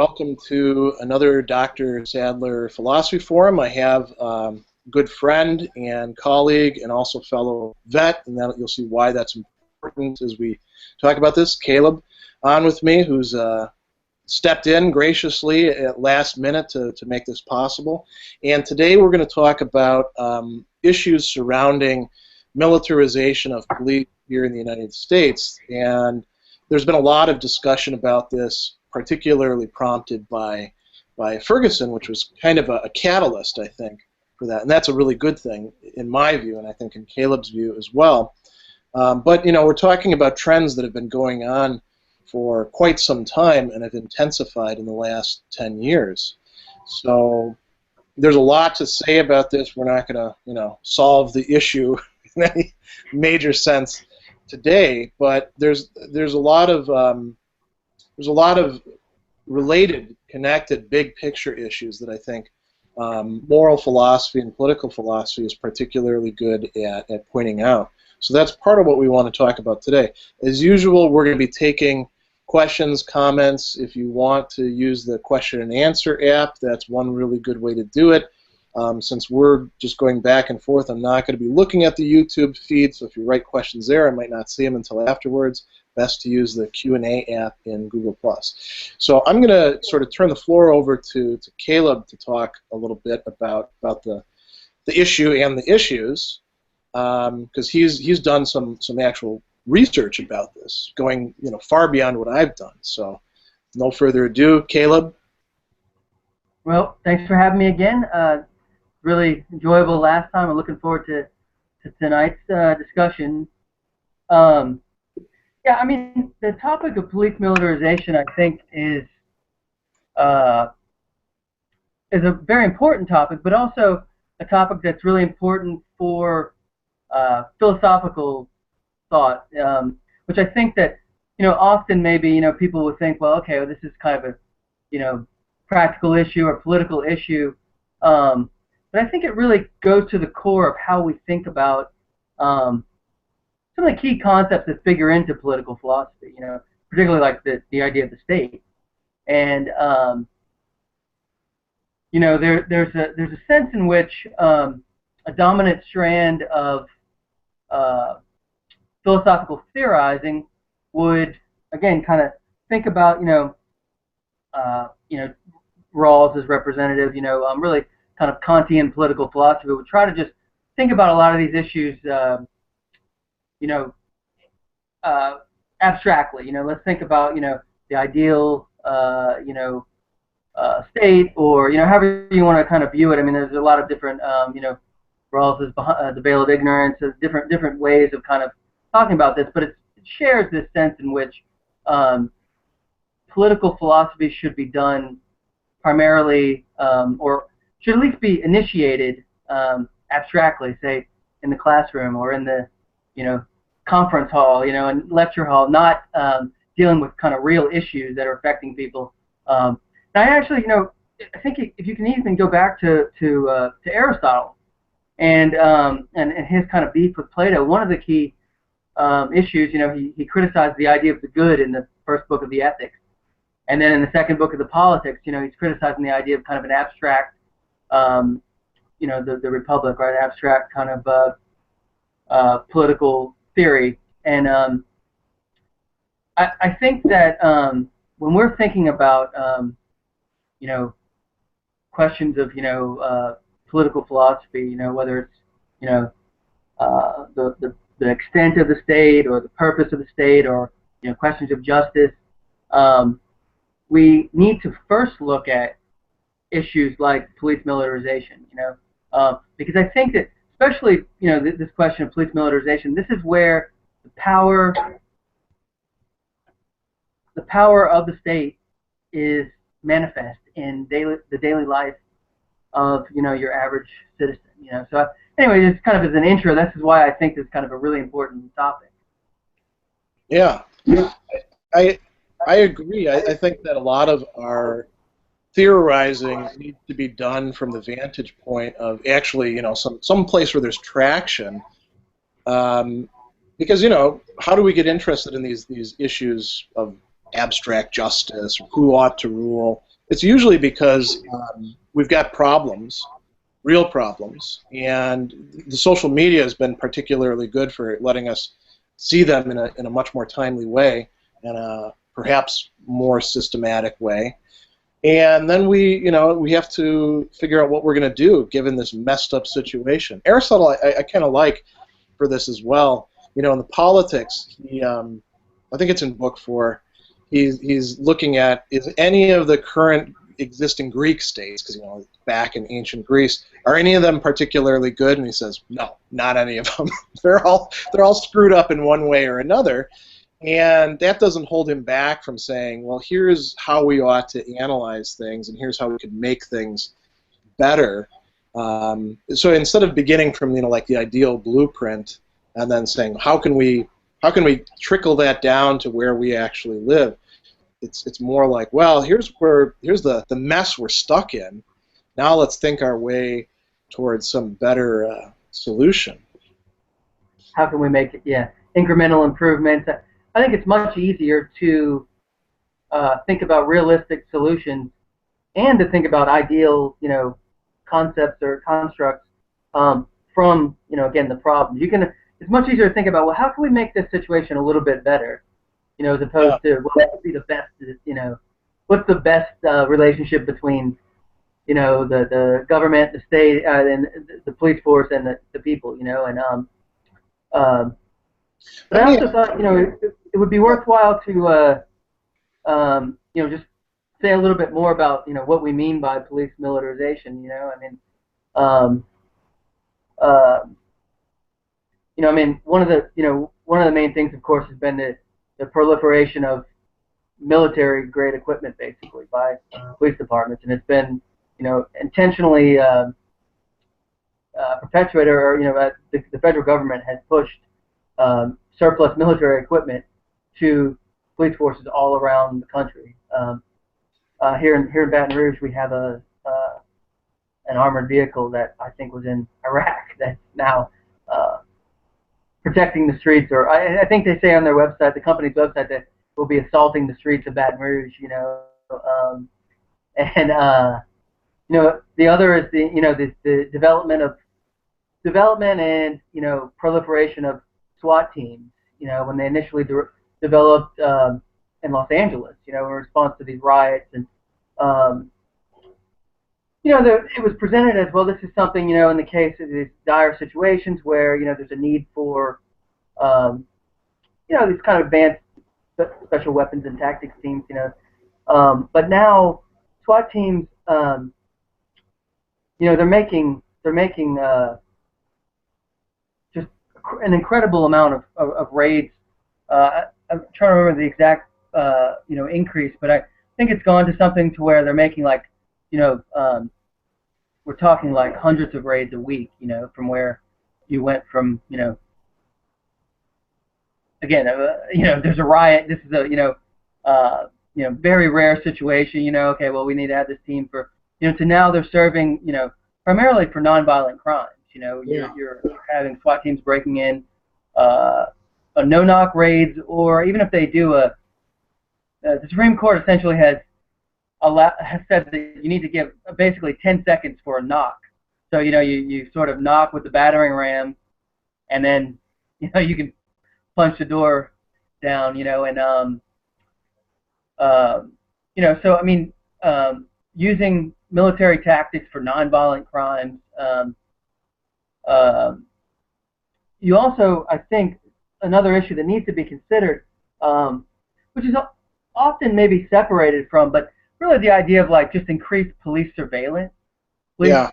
Welcome to another Dr. Sadler Philosophy Forum. I have a good friend and colleague and also fellow vet, and you'll see why that's important as we talk about this. Caleb on with me, who's stepped in graciously at last minute to make this possible. And today we're going to talk about issues surrounding militarization of police here in the United States. And there's been a lot of discussion about this, particularly prompted by Ferguson, which was kind of a catalyst, I think, for that. And that's a really good thing, in my view, and I think in Caleb's view as well. But, you know, we're talking about trends that have been going on for quite some time and have intensified in the last 10 years. So there's a lot to say about this. We're not going to, solve the issue in any major sense today, but there's a lot of related, connected, big picture issues that I think moral philosophy and political philosophy is particularly good at pointing out. So that's part of what we want to talk about today. As usual, we're going to be taking questions, comments. If you want to use the question and answer app, that's one really good way to do it. Since we're just going back and forth, I'm not going to be looking at the YouTube feed, so if you write questions there, I might not see them until afterwards. Best to use the Q&A app in Google+. So I'm going to sort of turn the floor over to Caleb to talk a little bit about the issue and the issues, because he's done some actual research about this, going far beyond what I've done. So no further ado, Caleb. Well, thanks for having me again. Really enjoyable last time. I'm looking forward to tonight's discussion. Yeah, I mean, the topic of police militarization, I think, is a very important topic, but also a topic that's really important for philosophical thought, which I think that, often maybe, people would think, well, okay, well, this is kind of a, practical issue or political issue, but I think it really goes to the core of how we think about some of the key concepts that figure into political philosophy, particularly like the idea of the state. And, there's a sense in which a dominant strand of philosophical theorizing would, again, kind of think about, Rawls as representative, really kind of Kantian political philosophy would try to just think about a lot of these issues, abstractly. Let's think about, the ideal, state, or, however you want to kind of view it. I mean, there's a lot of different, Rawls is the veil of ignorance. There's different ways of kind of talking about this, but it shares this sense in which political philosophy should be done primarily, or should at least be initiated abstractly, say in the classroom or in the, conference hall, and lecture hall, not dealing with kind of real issues that are affecting people. And I actually, I think if you can even go back to Aristotle and his kind of beef with Plato, one of the key issues, he criticized the idea of the good in the first book of the Ethics. And then in the second book of the Politics, he's criticizing the idea of kind of an abstract, the Republic, right? Abstract kind of political theory. And I think that when we're thinking about, questions of, political philosophy, whether it's, the extent of the state or the purpose of the state, or, questions of justice, we need to first look at issues like police militarization, because I think that, especially, this question of police militarization, this is where the power of the state is manifest in the daily life of, your average citizen, So anyway, just kind of as an intro, this is why I think this is kind of a really important topic. Yeah, I agree. I think that a lot of our theorizing needs to be done from the vantage point of actually, some place where there's traction. Because, how do we get interested in these issues of abstract justice, or who ought to rule? it's usually because we've got problems, real problems, and the social media has been particularly good for letting us see them in a much more timely way and a perhaps more systematic way. And then we have to figure out what we're going to do given this messed up situation. Aristotle, I kind of like for this as well. In the politics, I think it's in book 4. He's looking at, is any of the current existing Greek states, because back in ancient Greece, are any of them particularly good? And he says, no, not any of them. they're all screwed up in one way or another. And that doesn't hold him back from saying, well, here's how we ought to analyze things, and here's how we could make things better. So instead of beginning from like the ideal blueprint and then saying, how can we trickle that down to where we actually live, it's more like, well, here's the mess we're stuck in. Now let's think our way towards some better solution. How can we make it? Yeah, incremental improvements. I think it's much easier to think about realistic solutions and to think about ideal, concepts or constructs from, again, the problems. It's much easier to think about, well, how can we make this situation a little bit better, as opposed to, well, what would be the best, what's the best relationship between, the government, the state, and the police force and the people, but I also thought, it would be worthwhile to, just say a little bit more about, what we mean by police militarization. One of the main things, of course, has been the proliferation of military-grade equipment, basically, by police departments, and it's been, intentionally perpetuated, or the federal government has pushed surplus military equipment to police forces all around the country. Here in Baton Rouge, we have an armored vehicle that I think was in Iraq that's now protecting the streets, or I think they say on their website, the company's website, that will be assaulting the streets of Baton Rouge. The other is the development and proliferation of SWAT teams. When they initially developed in Los Angeles, in response to these riots, and it was presented as, well, this is something, in the case of these dire situations where there's a need for these kind of advanced special weapons and tactics teams, but now SWAT teams, they're making just an incredible amount of raids. I'm trying to remember the exact increase, but I think it's gone to something to where they're making like, we're talking like hundreds of raids a week, from where you went from, again, there's a riot. This is a, very rare situation. Okay, well, we need to have this team for, to now they're serving, primarily for nonviolent crimes. You're having SWAT teams breaking in, a no-knock raids, or even if they do the Supreme Court essentially has said that you need to give basically 10 seconds for a knock. So you sort of knock with the battering ram, and then you can punch the door down. So I mean, using military tactics for nonviolent crimes. You also, I think, another issue that needs to be considered, which is often maybe separated from, but really the idea of like just increased police surveillance. Police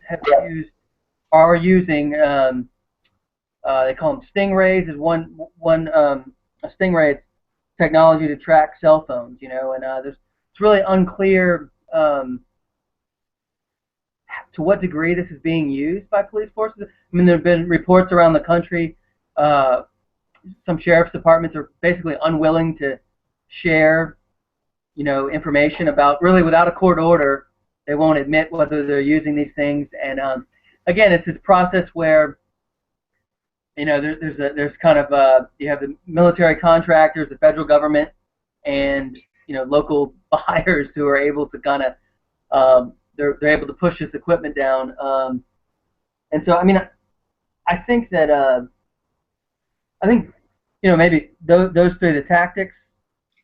are using, they call them stingrays, is one a stingray is technology to track cell phones, and it's really unclear to what degree this is being used by police forces. I mean, there have been reports around the country. Some sheriff's departments are basically unwilling to share, information about, really without a court order, they won't admit whether they're using these things. And again, it's this process where, there's kind of you have the military contractors, the federal government, and local buyers who are able to kind of they're able to push this equipment down. And so, I mean, I think that maybe those three, the tactics,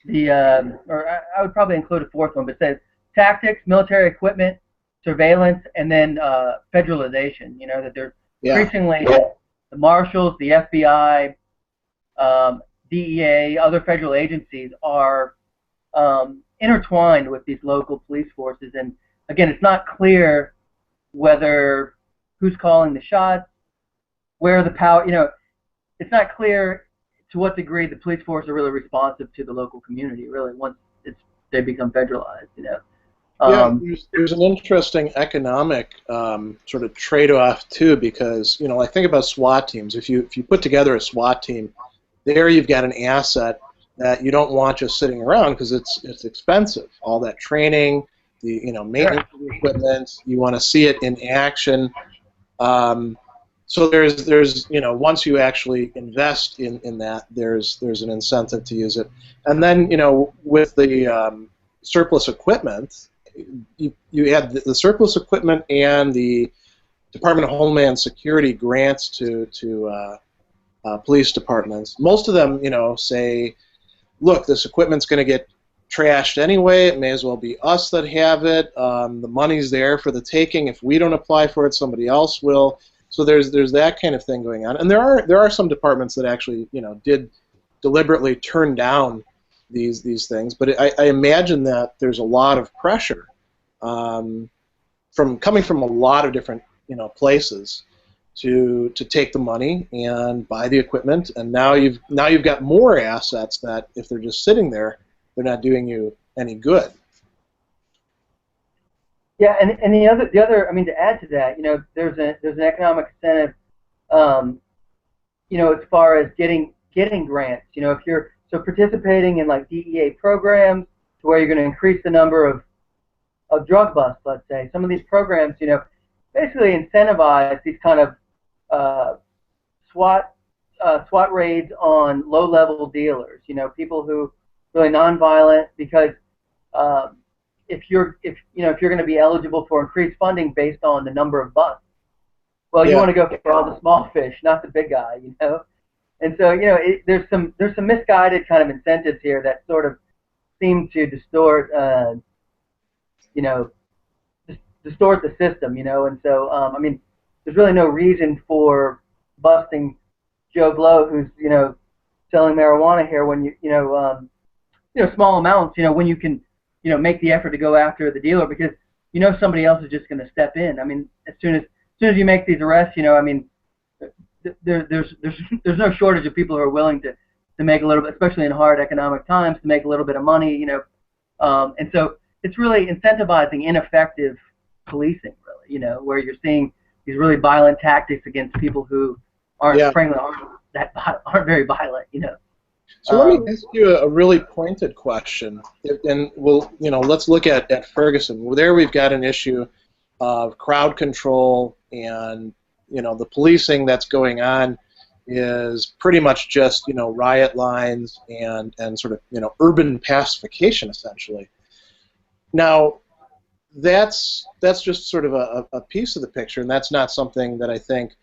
or I would probably include a fourth one, but it says tactics, military equipment, surveillance, and then federalization. That they're increasingly the marshals, the FBI, DEA, other federal agencies are intertwined with these local police forces. And again, it's not clear whether who's calling the shots, where the power, it's not clear to what degree the police force are really responsive to the local community, really, once they become federalized, there's an interesting economic sort of trade-off too, because I think about SWAT teams. If you put together a SWAT team, there you've got an asset that you don't want just sitting around because it's expensive. All that training, the maintenance of the equipment, you want to see it in action. So there's once you actually invest in that, there's an incentive to use it. And then with the surplus equipment, you add the surplus equipment and the Department of Homeland Security grants to police departments. Most of them say, look, this equipment's going to get trashed anyway. It may as well be us that have it. The money's there for the taking. If we don't apply for it, somebody else will. So there's that kind of thing going on, and there are some departments that actually did deliberately turn down these things. But I imagine that there's a lot of pressure coming from a lot of different places to take the money and buy the equipment, and now you've got more assets that if they're just sitting there, they're not doing you any good. Yeah, and the other, I mean, to add to that, there's an economic incentive, as far as getting grants. If you're participating in like DEA programs, to where you're going to increase the number of drug busts, let's say. Some of these programs, basically incentivize these kind of SWAT raids on low-level dealers. People who really nonviolent, because if you're going to be eligible for increased funding based on the number of busts, well, you want to go for all the small fish, not the big guy, And so, there's some misguided kind of incentives here that sort of seem to distort, distort the system, And so, I mean, there's really no reason for busting Joe Blow, who's selling marijuana here when small amounts, when you can make the effort to go after the dealer, because somebody else is just going to step in. I mean, as soon as you make these arrests, I mean, there's no shortage of people who are willing to make a little bit, especially in hard economic times, to make a little bit of money, and so it's really incentivizing ineffective policing, really, where you're seeing these really violent tactics against people who aren't very violent, So let me ask you a really pointed question, and let's look at Ferguson. There we've got an issue of crowd control, and the policing that's going on is pretty much just riot lines and sort of urban pacification, essentially. Now that's just sort of a piece of the picture, and that's not something that I think,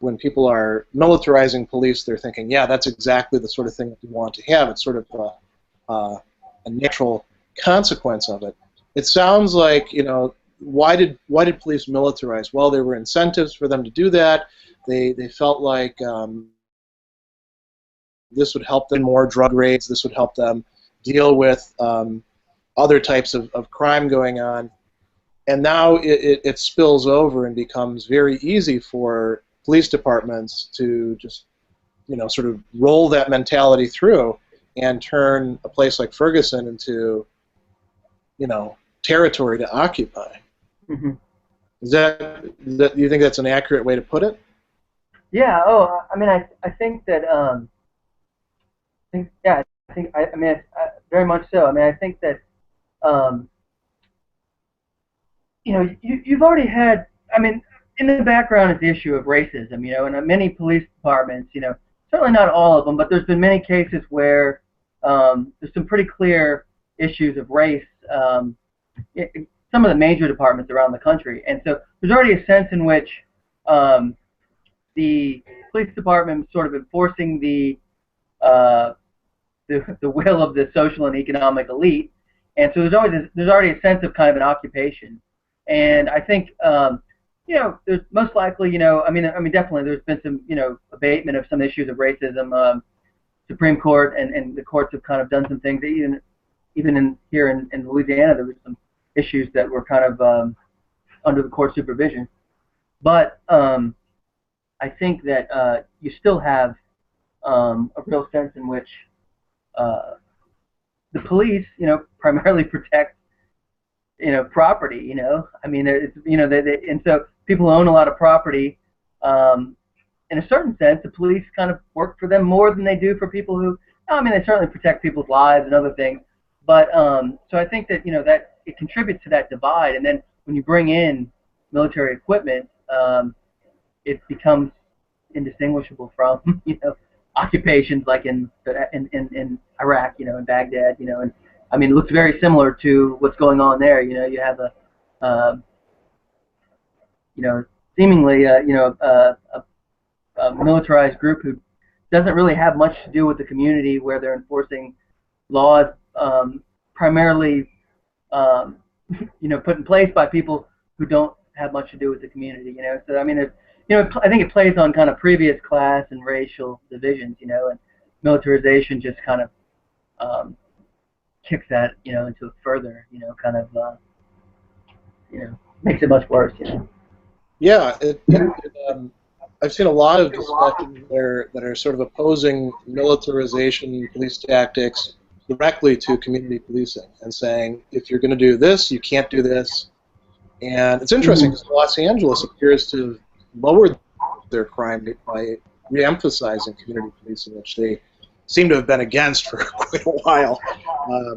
when people are militarizing police, they're thinking, yeah, that's exactly the sort of thing that we want to have. It's sort of a natural consequence of it. It sounds like, why did police militarize? Well, there were incentives for them to do that. They felt like this would help them more drug raids. This would help them deal with other types of crime going on. And now it spills over and becomes very easy for police departments to just, sort of roll that mentality through and turn a place like Ferguson into, territory to occupy. Mm-hmm. Do you think that's an accurate way to put it? Yeah. Oh, I mean, I think that I mean, very much so. I mean, I think that you've already had. I mean, in the background is the issue of racism, and many police departments, certainly not all of them, but there's been many cases where there's some pretty clear issues of race, some of the major departments around the country. And so there's already a sense in which the police department is sort of enforcing the will of the social and economic elite, and so there's already a sense of kind of an occupation. And I think there's most likely I mean definitely there's been some abatement of some issues of racism. Supreme Court and the courts have kind of done some things. Even here in Louisiana, there was some issues that were kind of under the court supervision. But I think that you still have a real sense in which the police, primarily protect, property. I mean, it's, and so people who own a lot of property, in a certain sense, the police kind of work for them more than they do for people who, I mean, they certainly protect people's lives and other things. But so I think that that it contributes to that divide. And then when you bring in military equipment, it becomes indistinguishable from occupations like in Iraq, in Baghdad, and I mean it looks very similar to what's going on there. You have a seemingly a militarized group who doesn't really have much to do with the community, where they're enforcing laws primarily put in place by people who don't have much to do with the community. So I mean I think it plays on kind of previous class and racial divisions, and militarization just kind of kicks that, into it further, kind of, makes it much worse, Yeah, I've seen a lot of discussions that are sort of opposing militarization police tactics directly to community policing and saying, if you're going to do this, you can't do this. And it's interesting because Los Angeles appears to lower their crime rate by re-emphasizing community policing, which they seem to have been against for quite a while.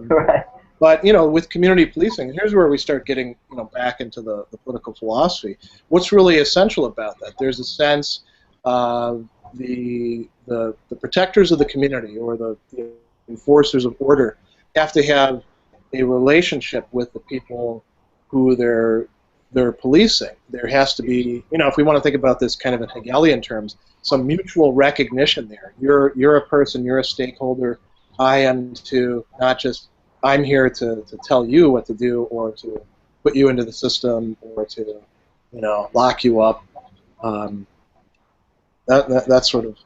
Right. But with community policing, here's where we start getting back into the political philosophy. What's really essential about that? There's a sense of the protectors of the community, or the enforcers of order, have to have a relationship with the people who they're policing. There has to be, if we want to think about this kind of in Hegelian terms, some mutual recognition there. You're a person, you're a stakeholder. I am to not just, I'm here to tell you what to do, or to put you into the system, or to lock you up. That sort of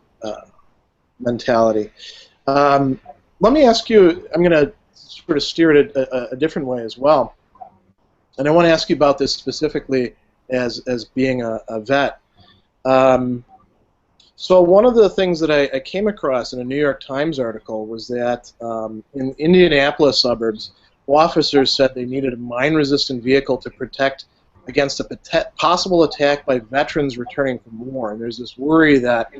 mentality. Let me ask you, I'm going to sort of steer it a different way as well. And I want to ask you about this specifically as being a vet. So one of the things that I came across in a New York Times article was that in Indianapolis suburbs, officers said they needed a mine-resistant vehicle to protect against a possible attack by veterans returning from war. And there's this worry that,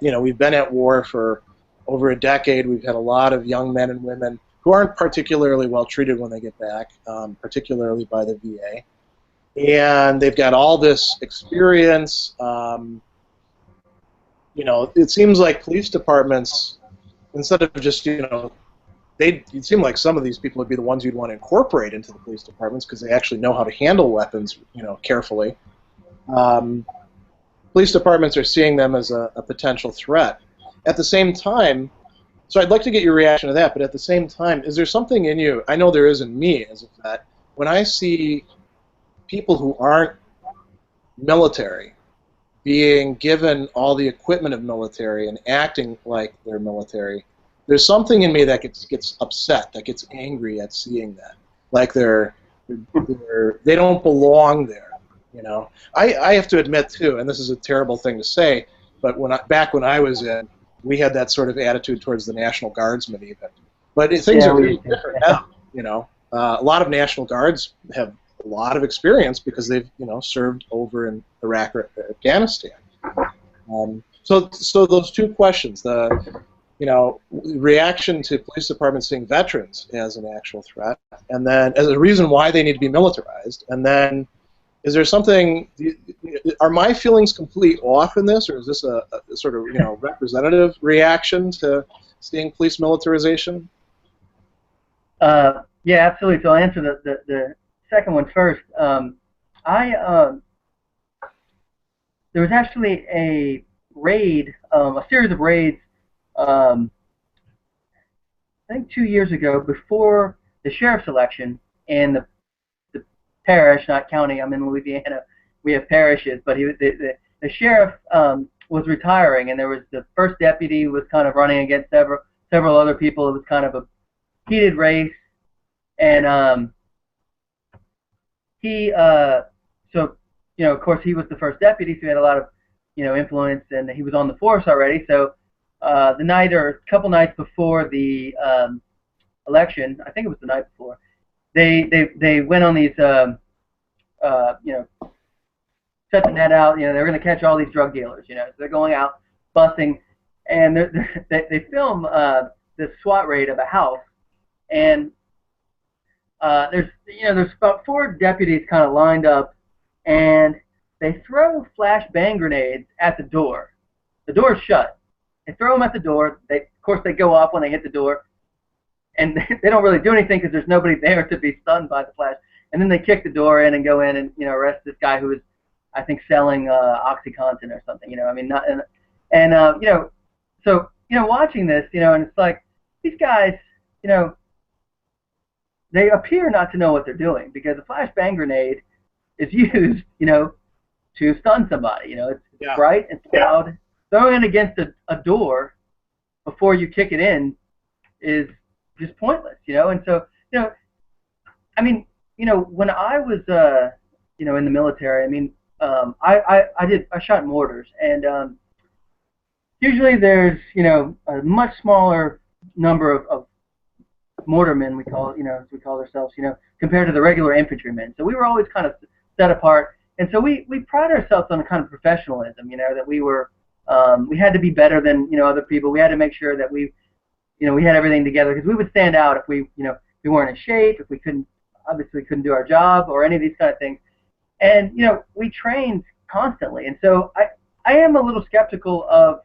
we've been at war for over a decade. We've had a lot of young men and women who aren't particularly well treated when they get back, particularly by the VA. And they've got all this experience. It seems like police departments, instead of just, it seemed like some of these people would be the ones you'd want to incorporate into the police departments because they actually know how to handle weapons, carefully. Police departments are seeing them as a potential threat. At the same time, so I'd like to get your reaction to that, but at the same time, is there something in you, I know there is in me as a vet, when I see people who aren't military being given all the equipment of military and acting like they're military, there's something in me that gets upset, that gets angry at seeing that. Like they don't belong there, I have to admit too, and this is a terrible thing to say, but back when I was in, we had that sort of attitude towards the National Guardsmen even. But things are really different now. A lot of National Guards have a lot of experience because they've served over in Iraq or Afghanistan. So those two questions, the reaction to police departments seeing veterans as an actual threat, and then as a reason why they need to be militarized, and then is there something? Are my feelings completely off in this, or is this a sort of representative reaction to seeing police militarization? Yeah, absolutely. So I'll answer the second one first. There was actually a raid, a series of raids, I think 2 years ago, before the sheriff's election in the parish, not county. I'm in Louisiana. We have parishes, but the sheriff was retiring, and there was the first deputy was kind of running against several other people. It was kind of a heated race, and so of course he was the first deputy, so he had a lot of influence, and he was on the force already. So the night or a couple nights before the election, I think it was the night before, they went on these set the net out. They're going to catch all these drug dealers. So they're going out busting, and they film this SWAT raid of a house, and there's about 4 deputies kind of lined up, and they throw flash bang grenades at the door. The door's shut. They throw them at the door. Of course, they go off when they hit the door, and they don't really do anything because there's nobody there to be stunned by the flash. And then they kick the door in and go in and arrest this guy who was, I think, selling OxyContin or something. So watching this, and it's like these guys, they appear not to know what they're doing, because a flash bang grenade is used, to stun somebody. It's bright and loud. Throwing it against a door before you kick it in is just pointless, And so, I mean, when I was, in the military, I mean, I shot mortars, and usually there's, a much smaller number of mortarmen, we call ourselves, compared to the regular infantrymen. So we were always kind of set apart, and so we pride ourselves on a kind of professionalism, that we were, we had to be better than other people. We had to make sure that we had everything together, because we would stand out if we weren't in shape, if we obviously couldn't do our job, or any of these kind of things. And we trained constantly, and so I am a little skeptical of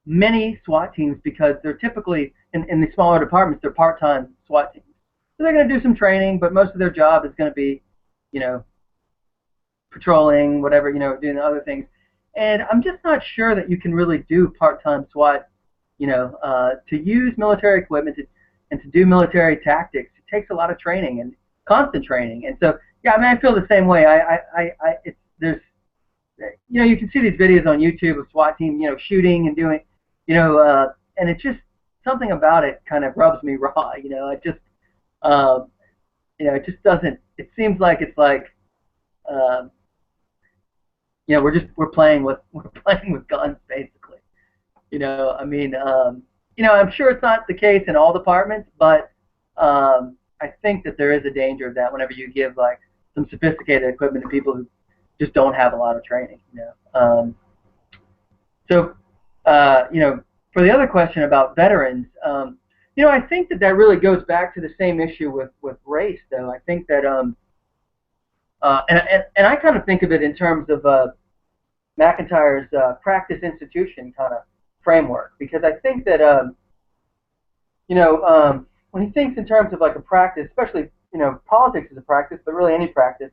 many SWAT teams, because they're typically in the smaller departments, they're part-time SWAT teams. So they're going to do some training, but most of their job is going to be patrolling, whatever, doing other things. And I'm just not sure that you can really do part-time SWAT, to use military equipment and to do military tactics. It takes a lot of training and constant training. And so, yeah, I mean, I feel the same way. There's, you can see these videos on YouTube of SWAT team, shooting and doing, and it's just something about it kind of rubs me raw. It just, it just doesn't. It seems like it's like, we're playing with guns, basically. I mean, I'm sure it's not the case in all departments, but I think that there is a danger of that whenever you give like some sophisticated equipment to people who just don't have a lot of training. So for the other question about veterans, I think that really goes back to the same issue with race, though. I think that and I kind of think of it in terms of McIntyre's practice institution kind of framework, because I think that when he thinks in terms of like a practice, especially politics is a practice, but really any practice,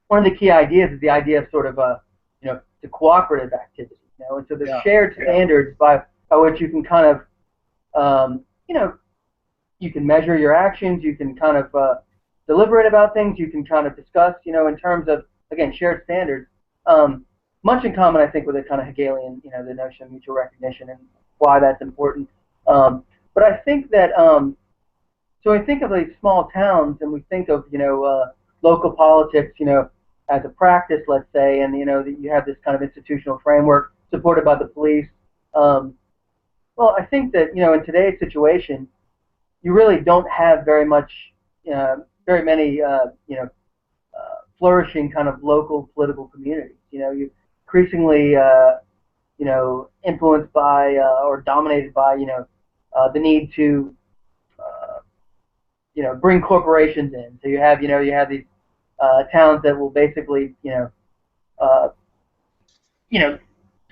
one of the key ideas is the idea of sort of the cooperative activity, and so there's shared standards by which you can kind of you can measure your actions, you can kind of deliberate about things, you can kind of discuss, in terms of, again, shared standards. Much in common, I think, with a kind of Hegelian, the notion of mutual recognition and why that's important. But I think that, so I think of these small towns, and we think of, local politics, as a practice, let's say, and, that you have this kind of institutional framework supported by the police. Well, I think that, in today's situation, you really don't have very many, flourishing kind of local political communities. You increasingly, influenced by or dominated by, the need to, bring corporations in. So you have these towns that will basically,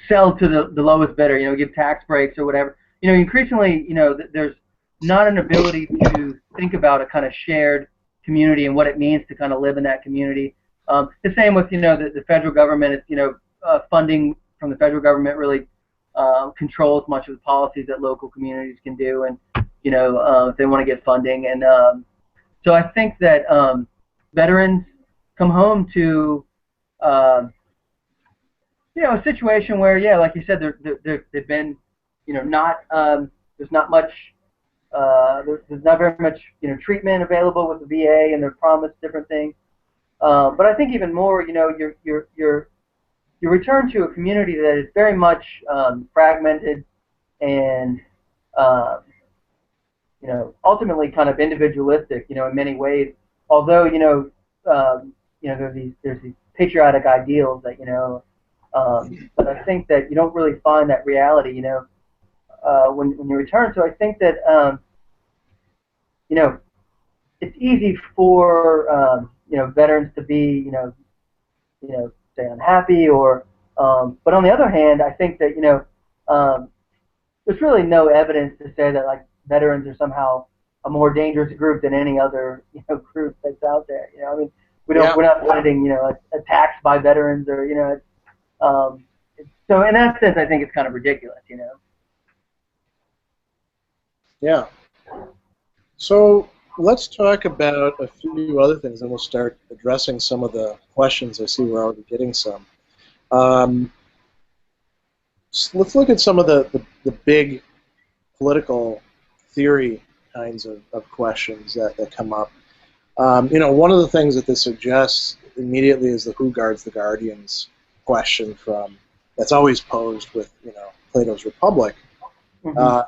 sell to the lowest bidder. Give tax breaks or whatever. Increasingly, there's not an ability to think about a kind of shared community and what it means to kind of live in that community. The same with, the federal government, funding from the federal government really controls much of the policies that local communities can do, and, if they want to get funding. And so I think that veterans come home to, a situation where, yeah, like you said, they've been, not, there's not much, there's not very much, treatment available with the VA, and they're promised different things. But I think even more, you return to a community that is very much fragmented and, ultimately kind of individualistic, in many ways. Although, there's these patriotic ideals that, but I think that you don't really find that reality, when you return. So I think that, it's easy for, veterans to be, say unhappy, or, but on the other hand, I think that, there's really no evidence to say that, like, veterans are somehow a more dangerous group than any other, group that's out there. I mean, we're not finding, attacks by veterans, or, so in that sense, I think it's kind of ridiculous, Yeah. So let's talk about a few other things, and we'll start addressing some of the questions. I see we're already getting some. So let's look at some of the big political theory kinds of questions that come up. One of the things that this suggests immediately is the who guards the guardians question that's always posed with Plato's Republic. Mm-hmm.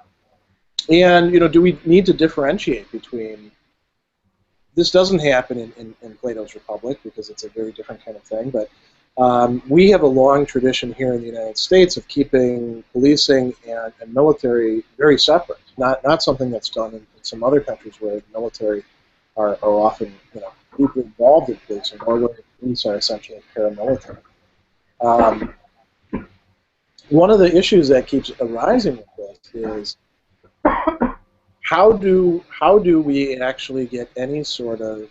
And do we need to differentiate between, this doesn't happen in Plato's Republic because it's a very different kind of thing, but we have a long tradition here in the United States of keeping policing and military very separate. Not something that's done in some other countries where the military are often deeply involved in policing, or where the police are essentially paramilitary. One of the issues that keeps arising with this is how do we actually get any sort of,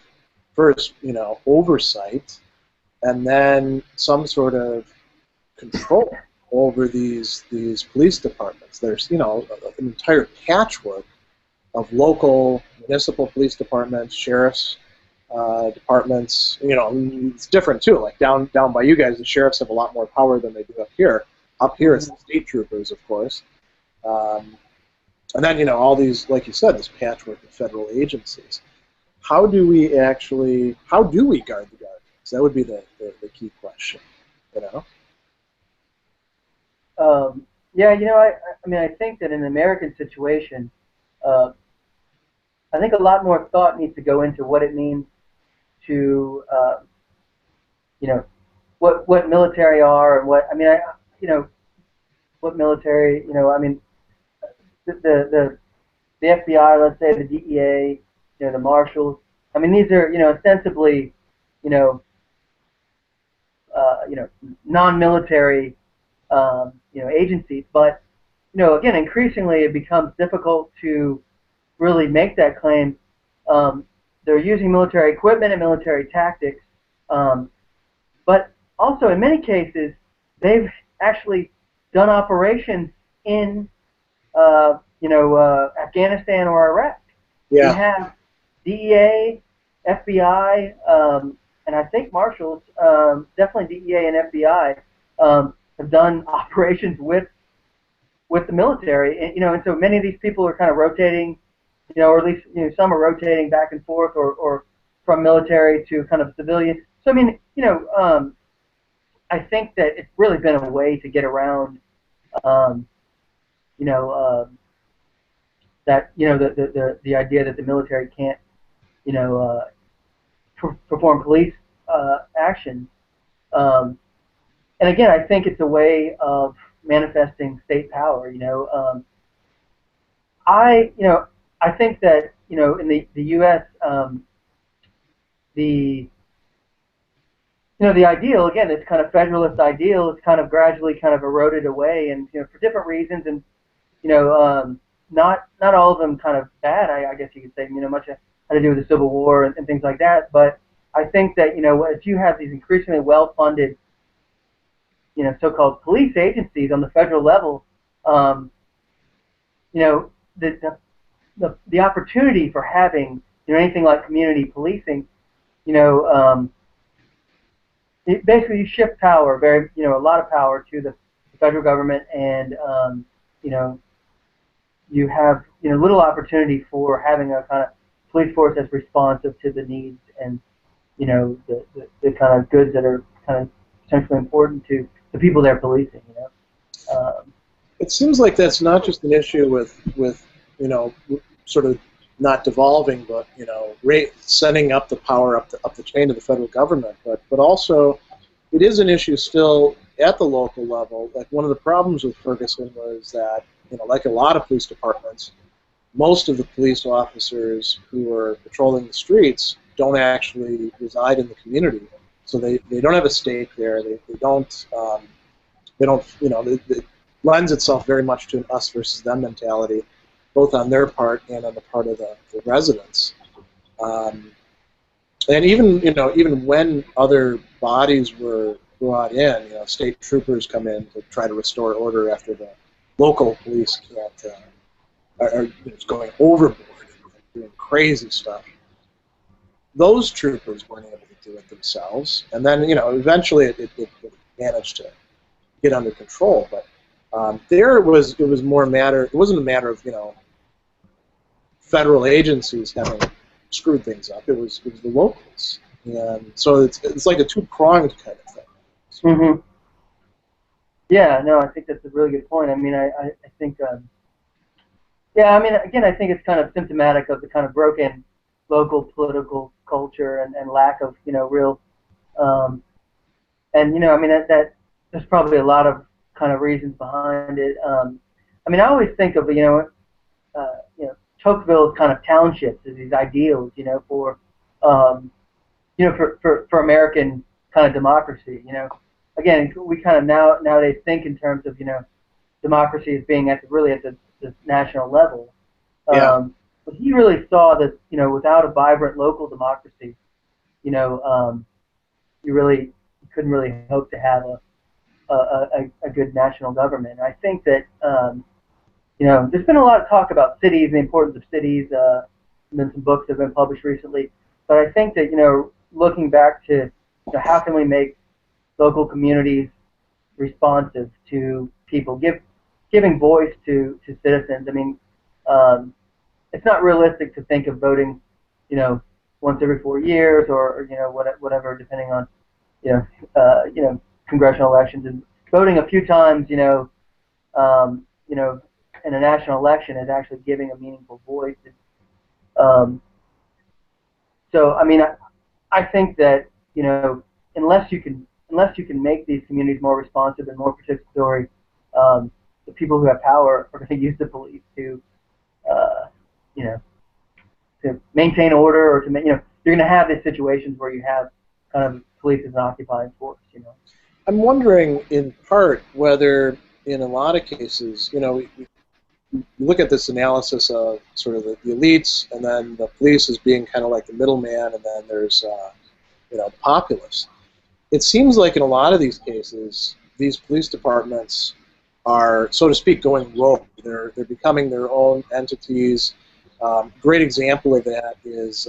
first, oversight, and then some sort of control over these police departments? There's an entire patchwork of local municipal police departments, sheriffs departments. It's different too. Like down by you guys, the sheriffs have a lot more power than they do up here. Up here, it's the state troopers, of course. And then, all these, like you said, this patchwork of federal agencies. How do we guard the guardians? That would be the key question, Yeah, I think that in the American situation, I think a lot more thought needs to go into what it means to, what military are, and what military, the FBI, let's say, the DEA, the marshals. I mean, these are, ostensibly, non-military, agencies. But, again, increasingly it becomes difficult to really make that claim. They're using military equipment and military tactics, but also in many cases they've actually done operations in Afghanistan or Iraq. Yeah. You have DEA, FBI, and I think marshals, definitely DEA and FBI, have done operations with the military, and so many of these people are kind of rotating, or at least some are rotating back and forth, or from military to kind of civilian. So I mean, I think that it's really been a way to get around, that the idea that the military can't, perform police actions. And again, I think it's a way of manifesting state power. I think that in the U.S. The ideal, again, this kind of federalist ideal, is kind of gradually kind of eroded away, and for different reasons, and not all of them kind of bad. I guess you could say, much had to do with the Civil War and things like that. But I think that as you have these increasingly well-funded, so-called police agencies on the federal level, you know, the opportunity for having anything like community policing, basically you shift power, a lot of power to the federal government, and you have little opportunity for having a kind of police force that's responsive to the needs and the kind of goods that are kind of essentially important to the people they're policing. It seems like that's not just an issue with sort of not devolving, but setting up the power up the chain of the federal government, but also it is an issue still at the local level. Like, one of the problems with Ferguson was that like a lot of police departments, most of the police officers who are patrolling the streets don't actually reside in the community, so they don't have a stake there. They don't it lends itself very much to an us versus them mentality, both on their part and on the part of the residents. And even when other bodies were brought in, state troopers come in to try to restore order after the local police are going overboard and doing crazy stuff. Those troopers weren't able to do it themselves, and then eventually it managed to get under control. But it was more a matter. It wasn't a matter of federal agencies having screwed things up. It was the locals, and so it's like a two-pronged kind of thing. Mm-hmm. Yeah, no, I think that's a really good point. I mean, I think, yeah, I mean, again, I think it's kind of symptomatic of the kind of broken local political culture and lack of real, and I mean that there's probably a lot of kind of reasons behind it. I mean, I always think of Tocqueville's kind of townships as these ideals, for for American kind of democracy. Again, we kind of nowadays think in terms of democracy as being at the national level. Yeah. But he really saw that without a vibrant local democracy, you couldn't really hope to have a good national government. And I think that there's been a lot of talk about cities and the importance of cities. And then some books have been published recently. But I think that looking back to how can we make local communities responsive to people, giving voice to citizens. I mean, it's not realistic to think of voting, once every 4 years or whatever, depending on congressional elections, and voting a few times, in a national election is actually giving a meaningful voice. So I mean, I think that unless you can make these communities more responsive and more participatory, the people who have power are going to use the police to to maintain order, or to you're going to have these situations where you have kind of police as an occupying force. I'm wondering, in part, whether in a lot of cases, you look at this analysis of sort of the elites, and then the police as being kind of like the middleman, and then there's the populace. It seems like in a lot of these cases, these police departments are, so to speak, going rogue. They're becoming their own entities. Great example of that is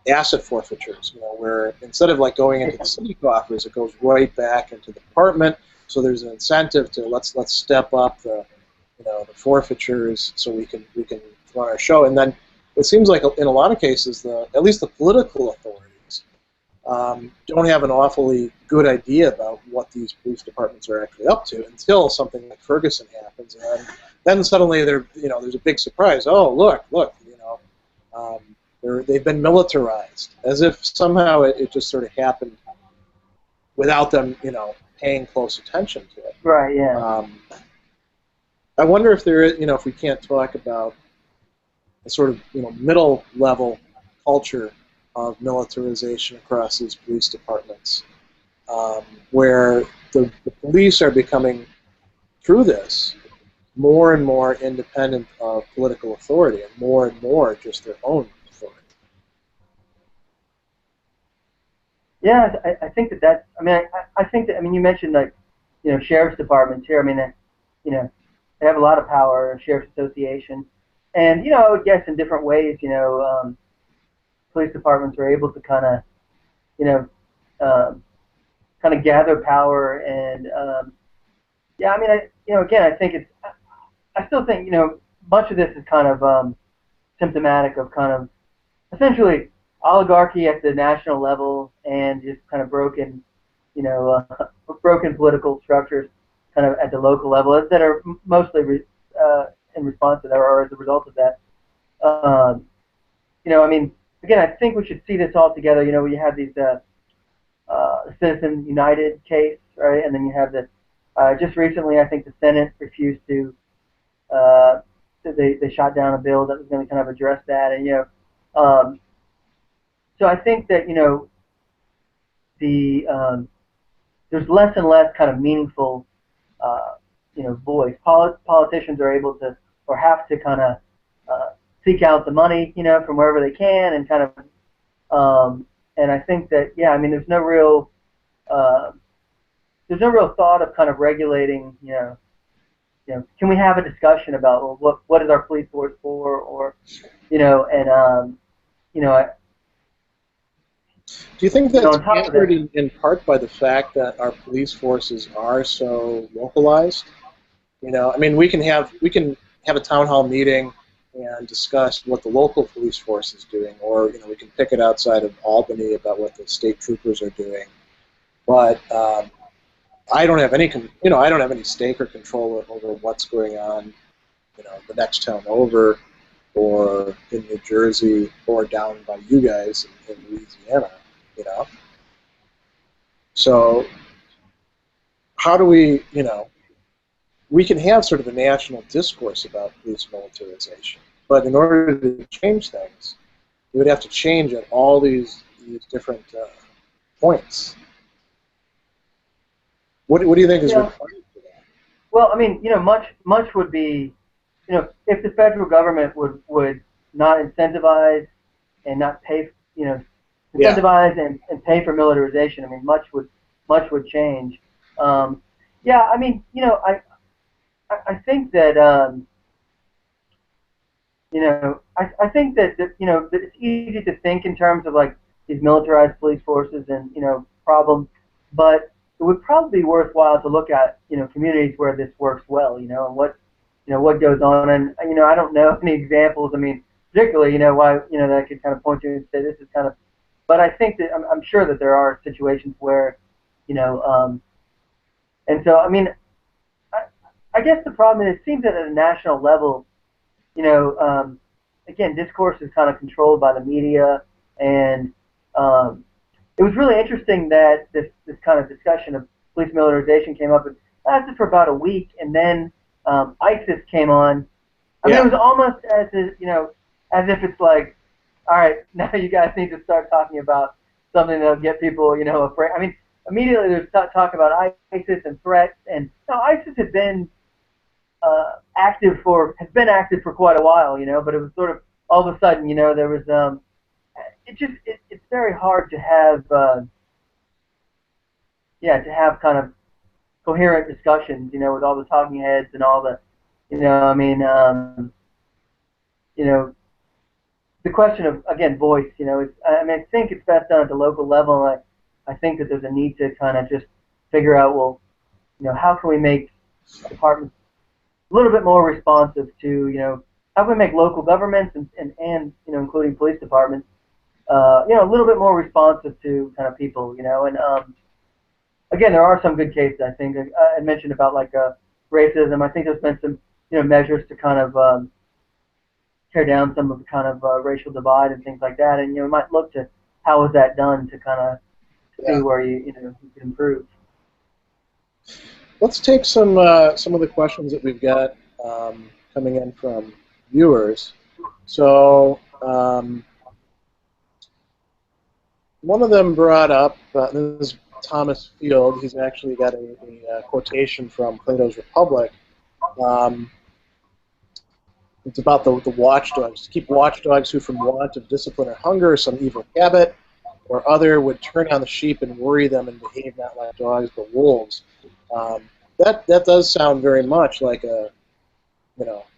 asset forfeitures, where instead of like going into the city coffers, it goes right back into the department. So there's an incentive to let's step up the the forfeitures so we can run our show. And then it seems like in a lot of cases, at least the political authorities don't have an awfully good idea about what these police departments are actually up to until something like Ferguson happens, and then suddenly there's a big surprise. Oh, look, they've been militarized, as if somehow it just sort of happened without them paying close attention to it. Right. Yeah. I wonder if there is, if we can't talk about a sort of middle level culture of militarization across these police departments, where the police are becoming, through this, more and more independent of political authority and more just their own authority. Yeah, I think that that's. I mean, I think that. I mean, you mentioned like, sheriff's departments here. I mean, they have a lot of power. Sheriff's association, and I guess in different ways, police departments are able to kind of, you know, gather power and yeah. I mean, again, I think it's. I still think much of this is kind of symptomatic of kind of essentially oligarchy at the national level and just kind of broken, broken political structures kind of at the local level that are mostly in response to that or as a result of that. I mean, again, I think we should see this all together. You have these Citizens United case, right? And then you have the just recently, I think the Senate refused to. They shot down a bill that was going to kind of address that, and so I think that there's less and less kind of meaningful voice. Politicians are able to or have to kind of seek out the money from wherever they can and kind of and I think that I mean there's no real thought of kind of regulating can we have a discussion about what is our police force for or and do you think that's hampered in part by the fact that our police forces are so localized? I mean, we can have a town hall meeting and discuss what the local police force is doing, or we can pick it outside of Albany about what the state troopers are doing. But I don't have any I don't have any stake or control over what's going on the next town over, or in New Jersey, or down by you guys in Louisiana, So how do we, we can have sort of a national discourse about police militarization, but in order to change things, we would have to change at all these different points. What do you think is required for that? Well, I mean, much would be, if the federal government would not incentivize and not pay, incentivize and pay for militarization. I mean, much would change. I mean, I think that I think that that it's easy to think in terms of like these militarized police forces and problems, but it would probably be worthwhile to look at communities where this works well, and what goes on, and I don't know any examples. I mean, particularly why that I could kind of point to and say this is kind of, but I think that I'm sure that there are situations where and so I mean I guess the problem is it seems that at a national level again discourse is kind of controlled by the media, and it was really interesting that this kind of discussion of police militarization came up. It lasted for about a week, and then ISIS came on. I mean, it was almost as as if it's like, all right, now you guys need to start talking about something that'll get people, afraid. I mean, immediately there's talk about ISIS and threats, and ISIS had been active for quite a while, but it was sort of all of a sudden, there was it's very hard to have to have kind of coherent discussions, with all the talking heads and all the, I mean, the question of again voice, I mean, I think it's best done at the local level. I think that there's a need to kind of just figure out, well, how can we make departments a little bit more responsive to, how can we make local governments and including police departments, a little bit more responsive to kind of people, and again, there are some good cases. I think I mentioned about like racism. I think there's been some measures to kind of tear down some of the kind of racial divide and things like that, and we might look to how was that done to kind of see where you can improve. Let's take some of the questions that we've got coming in from viewers. So one of them brought up, this is Thomas Field. He's actually got a quotation from Plato's Republic. It's about the watchdogs. Keep watchdogs who from want of discipline or hunger or some evil habit or other would turn on the sheep and worry them and behave not like dogs but wolves. That does sound very much like a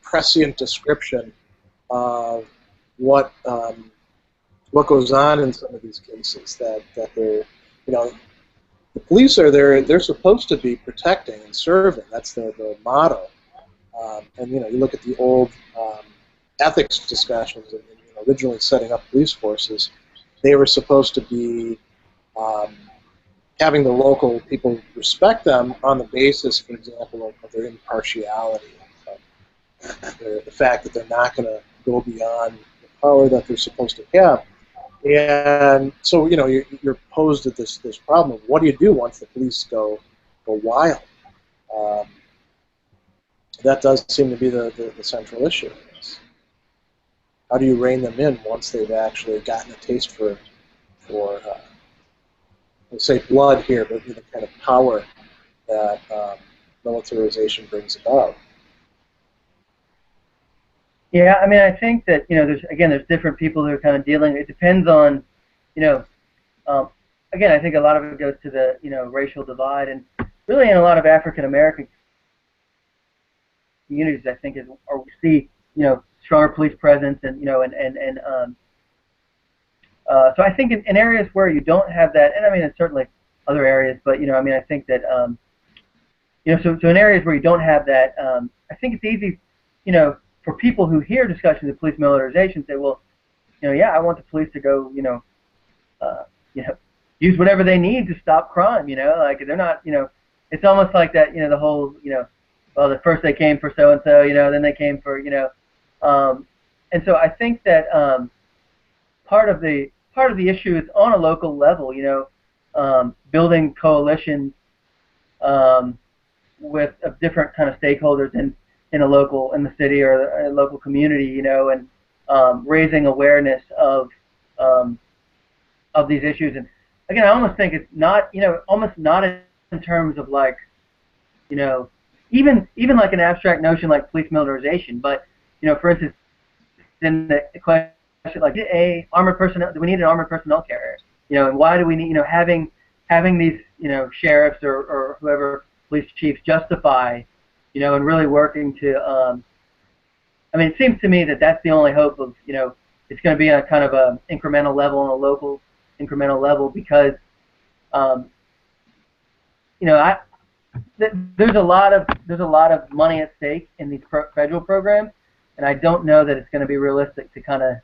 prescient description of what goes on in some of these cases. That they're the police are there. They're supposed to be protecting and serving. That's the motto. And you look at the old ethics discussions and originally setting up police forces. They were supposed to be having the local people respect them on the basis, for example, of their impartiality, the fact that they're not going to go beyond the power that they're supposed to have. And so, you're posed with this problem of what do you do once the police go wild? That does seem to be the central issue. How do you rein them in once they've actually gotten a taste for let's say blood here, but the kind of power that militarization brings about? Yeah, I mean, I think that there's different people who are kind of dealing. It depends on, again, I think a lot of it goes to the racial divide, and really in a lot of African American communities, I think we see stronger police presence, and so I think in areas where you don't have that, and I mean, it's certainly other areas, but I think that so in areas where you don't have that, I think it's easy, for people who hear discussions of police militarization, say, well, yeah, I want the police to go, use whatever they need to stop crime, like they're not, it's almost like that, the whole, well, the first they came for so and so, then they came for, and so I think that part of the issue is on a local level, building coalitions with different kind of stakeholders in the city or a local community, and raising awareness of these issues. And again, I almost think it's not, almost not in terms of like, even like an abstract notion like police militarization, but for instance, in the question like, do we need an armored personnel carrier? And why do we need, having these, sheriffs or whoever, police chiefs justify, and really working to, I mean, it seems to me that that's the only hope of, it's going to be on kind of a incremental level, on a local incremental level, because, there's a lot of money at stake in these federal programs, and I don't know that it's going to be realistic to kind of,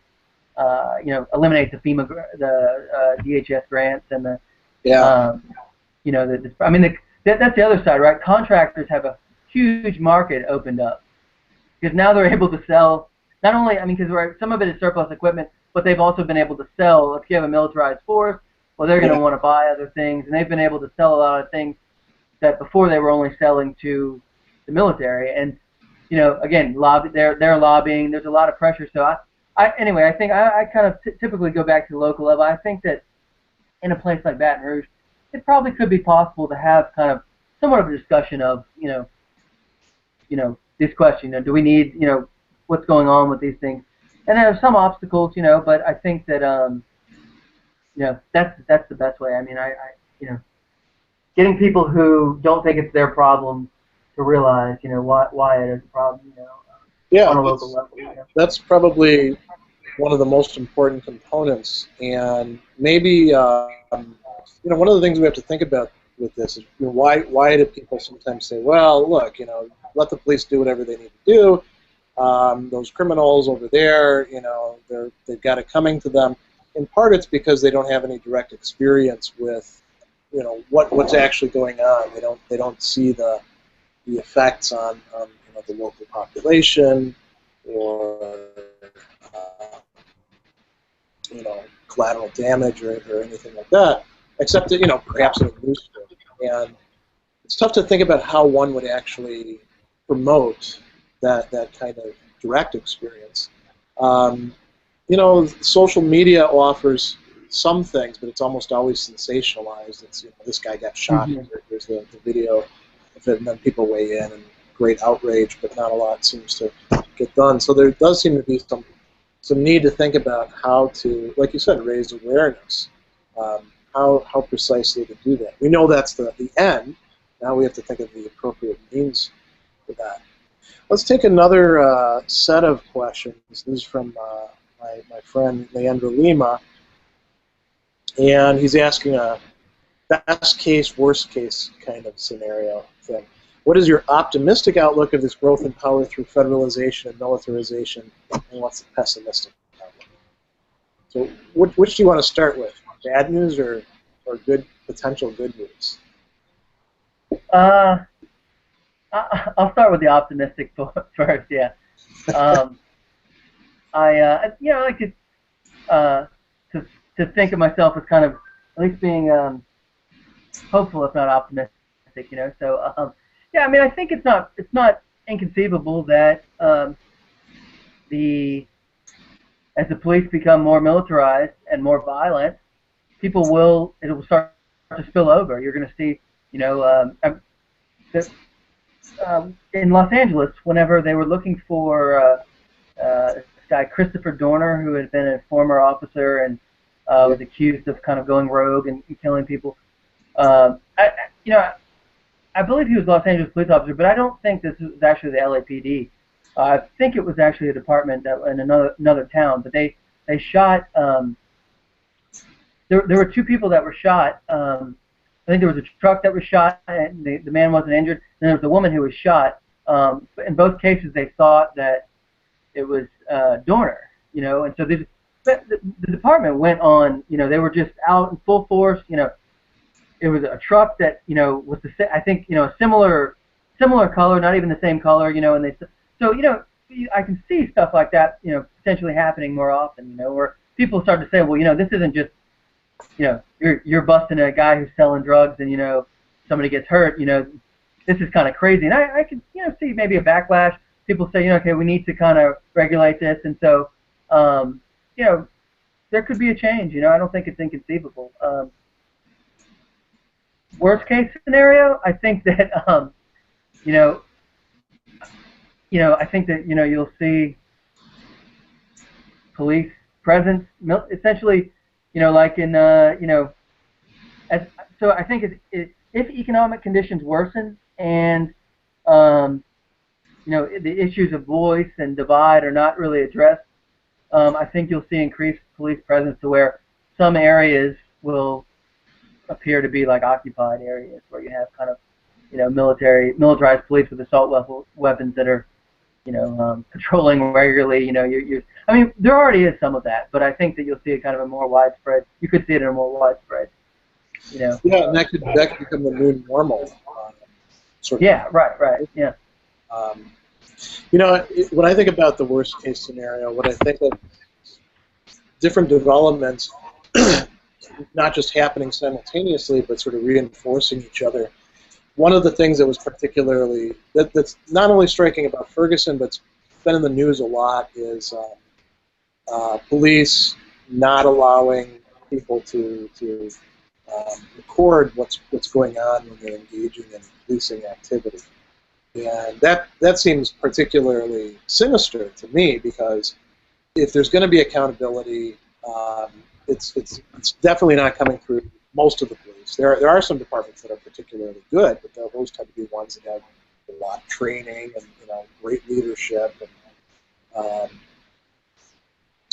eliminate the FEMA, the DHS grants and the, I mean, that's the other side, right? Contractors have a huge market opened up because now they're able to sell not only, I mean, because some of it is surplus equipment, but they've also been able to sell. If you have a militarized force, well, they're going to want to buy other things, and they've been able to sell a lot of things that before they were only selling to the military. And again, they're lobbying. There's a lot of pressure. So anyway, I think I kind of typically go back to the local level. I think that in a place like Baton Rouge, it probably could be possible to have kind of somewhat of a discussion of this question. Do we need what's going on with these things? And there are some obstacles, but I think that that's the best way. I mean, I getting people who don't think it's their problem to realize why it is a problem. On a local level. That's probably one of the most important components, and maybe one of the things we have to think about with this is why do people sometimes say, well, look, let the police do whatever they need to do. Those criminals over there, they've got it coming to them. In part, it's because they don't have any direct experience with, what's actually going on. They don't see the effects on the local population or collateral damage or anything like that, except that perhaps in a news story. And it's tough to think about how one would actually promote that kind of direct experience. Social media offers some things, but it's almost always sensationalized. It's this guy got shot. Mm-hmm. There's the video of it, and then people weigh in and great outrage, but not a lot seems to get done. So there does seem to be some need to think about how to, like you said, raise awareness. How precisely to do that. We know that's the end. Now we have to think of the appropriate means for that. Let's take another set of questions. This is from my friend Leandro Lima, and he's asking a best case, worst case kind of scenario thing. What is your optimistic outlook of this growth in power through federalization and militarization, and what's the pessimistic outlook? So which do you want to start with, bad news or good potential good news? I'll start with the optimistic first. Yeah, I like to think of myself as kind of at least being hopeful, if not optimistic. So yeah, I mean, I think it's not inconceivable that as the police become more militarized and more violent, it will start to spill over. You're going to see, in Los Angeles, whenever they were looking for this guy Christopher Dorner, who had been a former officer and was accused of kind of going rogue and killing people. I believe he was a Los Angeles police officer, but I don't think this was actually the LAPD. I think it was actually a department that in another town. But they shot. There were two people that were shot. I think there was a truck that was shot, and the man wasn't injured. And there was a woman who was shot. But in both cases, they thought that it was Dorner. And so the department went on. They were just out in full force. It was a truck that was I think a similar color, not even the same color. And I can see stuff like that potentially happening more often. Where people start to say, well, this isn't just you're busting a guy who's selling drugs and somebody gets hurt. This is kind of crazy. And I could see maybe a backlash. People say okay, we need to kind of regulate this, and so there could be a change. I don't think it's inconceivable. Worst case scenario, I think that I think that you'll see police presence essentially like in so I think if economic conditions worsen and the issues of voice and divide are not really addressed, I think you'll see increased police presence to where some areas will appear to be like occupied areas where you have kind of militarized police with assault weapons that are patrolling regularly. I mean, there already is some of that, but I think that you'll see a kind of a more widespread. You could see it in a more widespread. Yeah, and that could become the new normal. Yeah, right. Yeah. When I think about the worst case scenario, what I think of different developments. Not just happening simultaneously, but sort of reinforcing each other. One of the things that was particularly that's not only striking about Ferguson, but it's been in the news a lot is police not allowing people to record what's going on when they're engaging in policing activity, and that seems particularly sinister to me because if there's going to be accountability. It's definitely not coming through most of the police. There are some departments that are particularly good, but those tend to be ones that have a lot of training and great leadership, and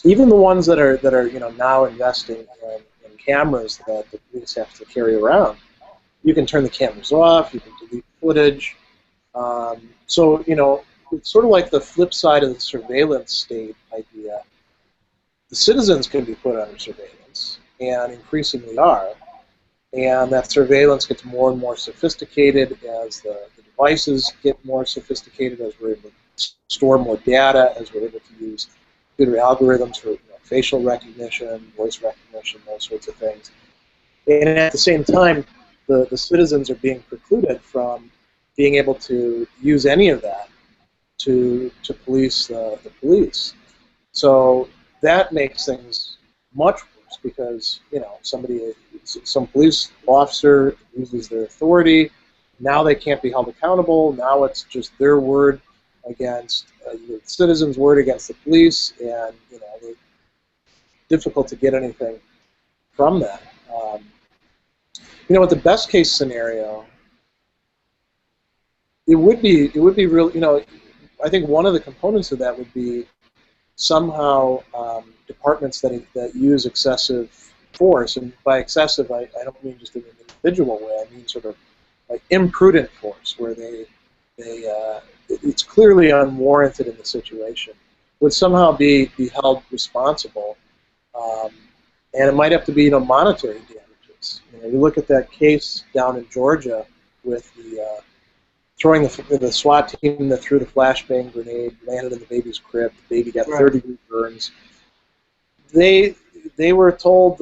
even the ones that are now investing in cameras that the police have to carry around. You can turn the cameras off. You can delete footage. So it's sort of like the flip side of the surveillance state idea. The citizens can be put under surveillance, and increasingly are, and that surveillance gets more and more sophisticated as the devices get more sophisticated, as we're able to store more data, as we're able to use computer algorithms for facial recognition, voice recognition, those sorts of things. And at the same time, the citizens are being precluded from being able to use any of that to police the police. So that makes things much worse because some police officer uses their authority. Now they can't be held accountable. Now it's just their word against the citizens' word against the police, and it's difficult to get anything from that. With the best case scenario, it would be real. I think one of the components of that would be somehow departments that use excessive force, and by excessive I don't mean just in an individual way. I mean sort of like imprudent force, where it's clearly unwarranted in the situation, would somehow be held responsible, and it might have to be monetary damages. You look at that case down in Georgia with the throwing the SWAT team that threw the flashbang grenade, landed in the baby's crib. The baby got 30-degree burns. They were told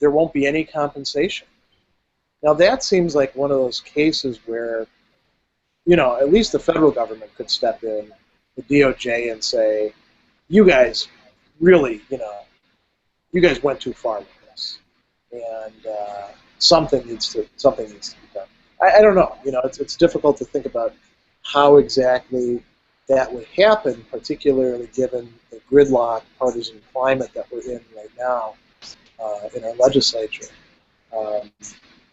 there won't be any compensation. Now that seems like one of those cases where, at least the federal government could step in, the DOJ, and say, you guys really, you guys went too far with this, and something needs to be done. I don't know. It's difficult to think about how exactly that would happen, particularly given the gridlock partisan climate that we're in right now in our legislature.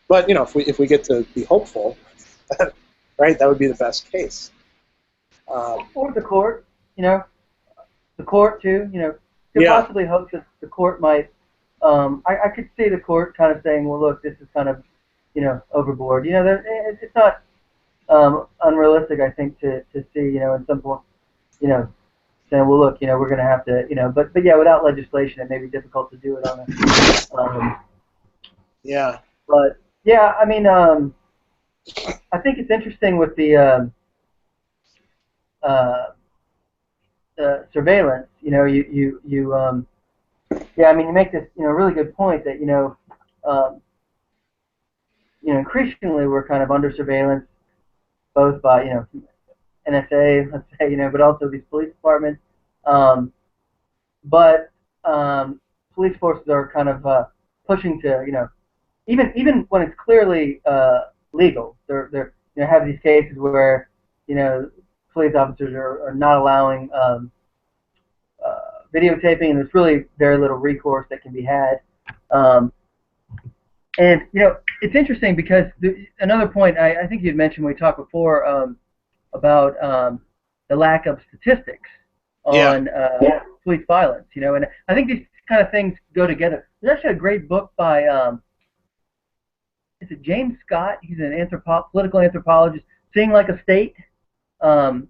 But if we get to be hopeful, right, that would be the best case. Or the court, the court too. Could possibly hope that the court might. I could see the court kind of saying, well, look, this is kind of overboard. It's not unrealistic, I think, to see, at some point, saying, well, look, we're going to have to, but yeah, without legislation, it may be difficult to do it on a. Yeah. But yeah, I mean, I think it's interesting with the surveillance. Yeah, I mean, you make this, really good point that, increasingly we're kind of under surveillance, both by, NSA, let's say, but also these police departments. But police forces are kind of pushing to, even when it's clearly legal, they're have these cases where, police officers are not allowing videotaping, and there's really very little recourse that can be had. And it's interesting because another point I think you'd mentioned when we talked before about the lack of statistics on police violence. And I think these kind of things go together. There's actually a great book by is it James Scott? He's an political anthropologist, Seeing Like a State, and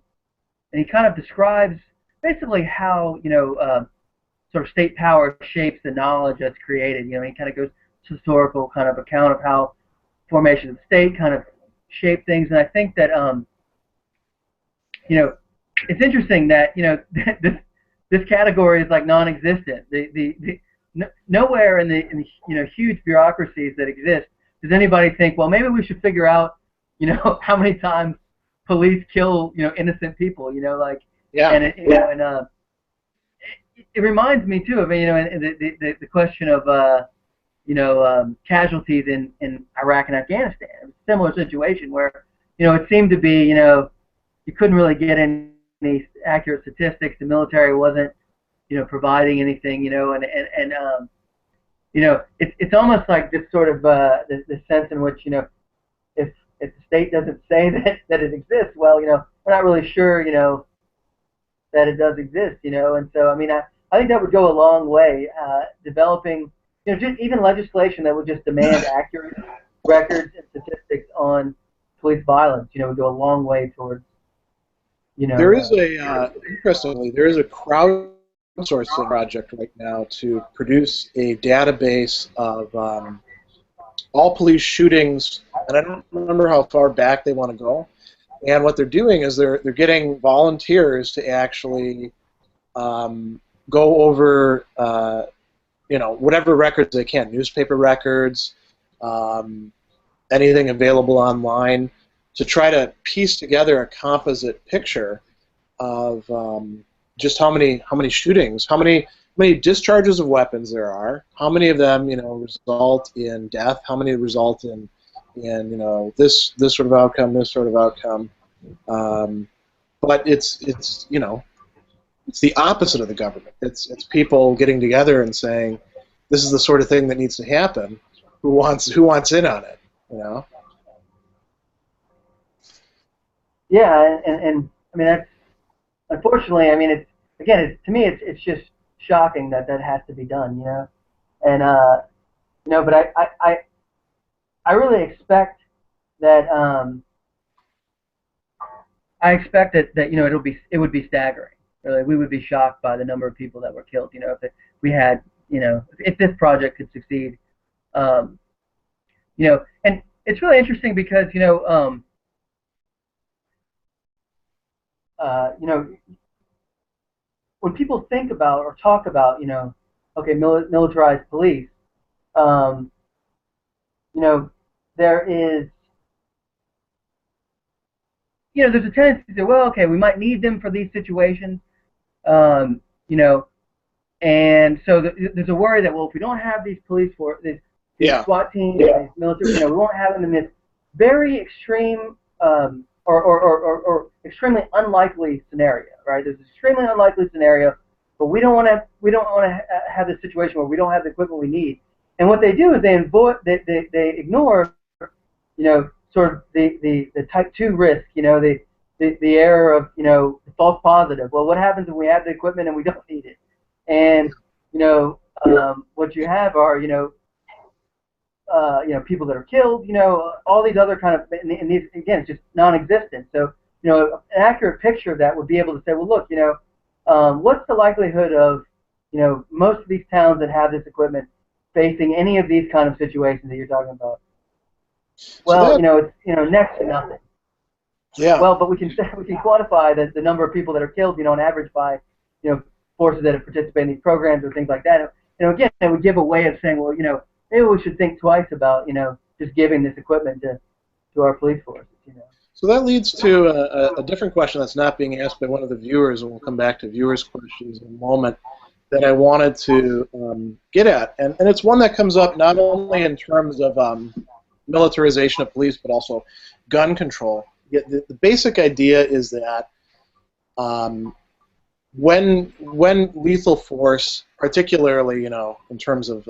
he kind of describes basically how sort of state power shapes the knowledge that's created. He kind of goes historical kind of account of how formation of the state kind of shape things, and I think that it's interesting that this category is like non-existent. Nowhere in the huge bureaucracies that exist does anybody think, well, maybe we should figure out how many times police kill innocent people. And it reminds me too of the question of casualties in Iraq and Afghanistan. It was a similar situation where, it seemed to be, you couldn't really get any accurate statistics. The military wasn't, providing anything, it's almost like this sort of this sense in which, if the state doesn't say that it exists, well, we're not really sure, that it does exist, and so, I mean, I think that would go a long way, developing, just even legislation that would just demand accurate records and statistics on police violence, would go a long way towards, There is interestingly, there is a crowdsourcing project right now to produce a database of all police shootings, and I don't remember how far back they want to go. And what they're doing is they're getting volunteers to actually go over whatever records they can, newspaper records, anything available online, to try to piece together a composite picture of just how many shootings, how many discharges of weapons there are, how many of them result in death, how many result in this sort of outcome, this sort of outcome. But it's it's the opposite of the government. It's people getting together and saying, this is the sort of thing that needs to happen. Who wants in on it? You know? Yeah, and I mean that's unfortunately. I mean, to me it's just shocking that that has to be done. You know, and you know, but I really expect that I expect that you know it would be staggering. Really, we would be shocked by the number of people that were killed. You know, if we had you know if this project could succeed. Um, you know, and it's really interesting because you know when people think about or talk about okay militarized police, um, you know there is there's a tendency to say, well, okay, we might need them for these situations, you know, and so there's a worry that, well, if we don't have these police force, these SWAT teams, these military, we won't have them in this very extreme or extremely unlikely scenario, right? There's an extremely unlikely scenario, but we don't want to have this situation where we don't have the equipment we need. And what they do is they ignore, sort of the type 2 risk, the error of, the false positive. Well, what happens if we have the equipment and we don't need it? And, what you have are, people that are killed, all these other kind of, and these, again, it's just non-existent. So, an accurate picture of that would be able to say, well, look, what's the likelihood of, most of these towns that have this equipment facing any of these kind of situations that you're talking about? Well, it's next to nothing. Yeah. Well, but we can quantify the number of people that are killed, on average by, forces that have participated in these programs or things like that. Again, it would give a way of saying, well, maybe we should think twice about, just giving this equipment to our police forces. So that leads to a different question that's not being asked by one of the viewers, and we'll come back to viewers' questions in a moment, that I wanted to get at. And it's one that comes up not only in terms of militarization of police, but also gun control. The basic idea is that when lethal force, particularly in terms of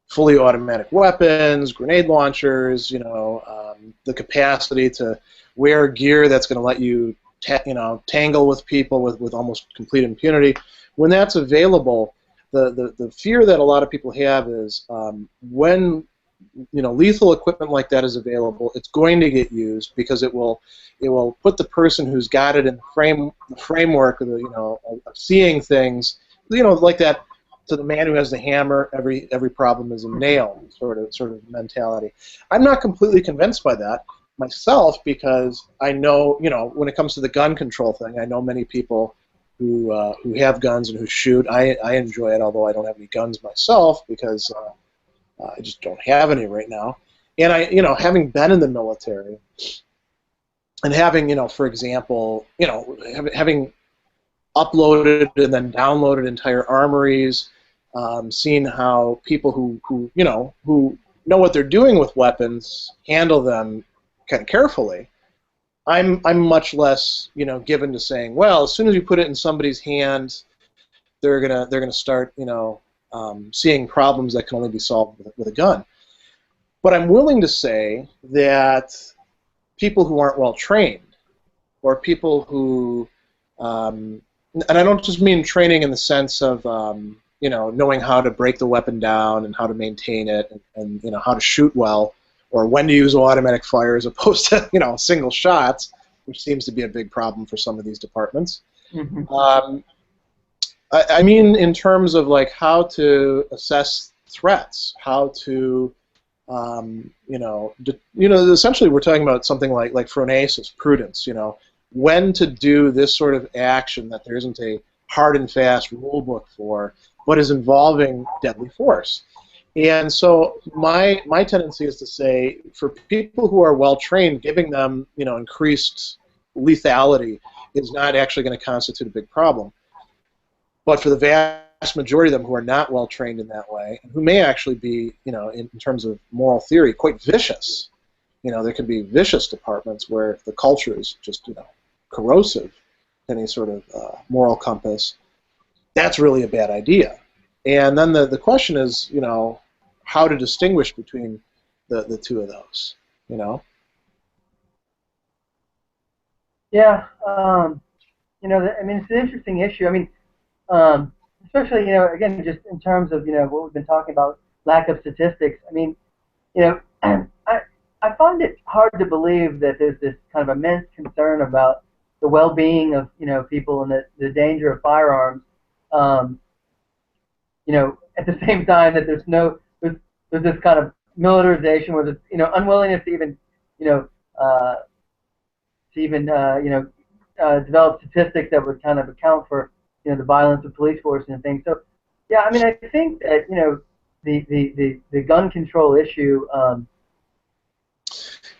fully automatic weapons, grenade launchers, the capacity to wear gear that's going to let you tangle with people with almost complete impunity, when that's available, the fear that a lot of people have is when lethal equipment like that is available, it's going to get used because it will put the person who's got it in the framework of of seeing things, like that, to the man who has the hammer, every problem is a nail sort of mentality. I'm not completely convinced by that myself, because I know when it comes to the gun control thing, I know many people who have guns and who shoot. I enjoy it, although I don't have any guns myself because I just don't have any right now. And having been in the military and having, for example, having uploaded and then downloaded entire armories, seeing how people who know what they're doing with weapons handle them kind of carefully, I'm much less given to saying, well, as soon as you put it in somebody's hands, they're gonna start seeing problems that can only be solved with a gun. But I'm willing to say that people who aren't well trained, or people who, and I don't just mean training in the sense of knowing how to break the weapon down and how to maintain it, and how to shoot well, or when to use automatic fire as opposed to single shots, which seems to be a big problem for some of these departments. Mm-hmm. I mean, in terms of like how to assess threats, how to, essentially we're talking about something like phronesis, prudence. When to do this sort of action that there isn't a hard and fast rule book for, but is involving deadly force. And so my tendency is to say, for people who are well trained, giving them increased lethality is not actually going to constitute a big problem. But for the vast majority of them who are not well trained in that way, and who may actually be, in terms of moral theory, quite vicious. There can be vicious departments where the culture is just, corrosive. any sort of moral compass, that's really a bad idea. And then the question is, you know, how to distinguish between the two of those, you know? Yeah, you know, I mean, it's an interesting issue. I mean, especially, you know, again, just in terms of, you know, what we've been talking about, lack of statistics. I mean, you know, I find it hard to believe that there's this kind of immense concern about the well-being of, you know, people and the danger of firearms. You know, at the same time that there's this kind of militarization where there's, you know, unwillingness to even, you know, you know, develop statistics that would kind of account for, you know, the violence of police force and things. So, yeah, I mean, I think that, you know, the gun control issue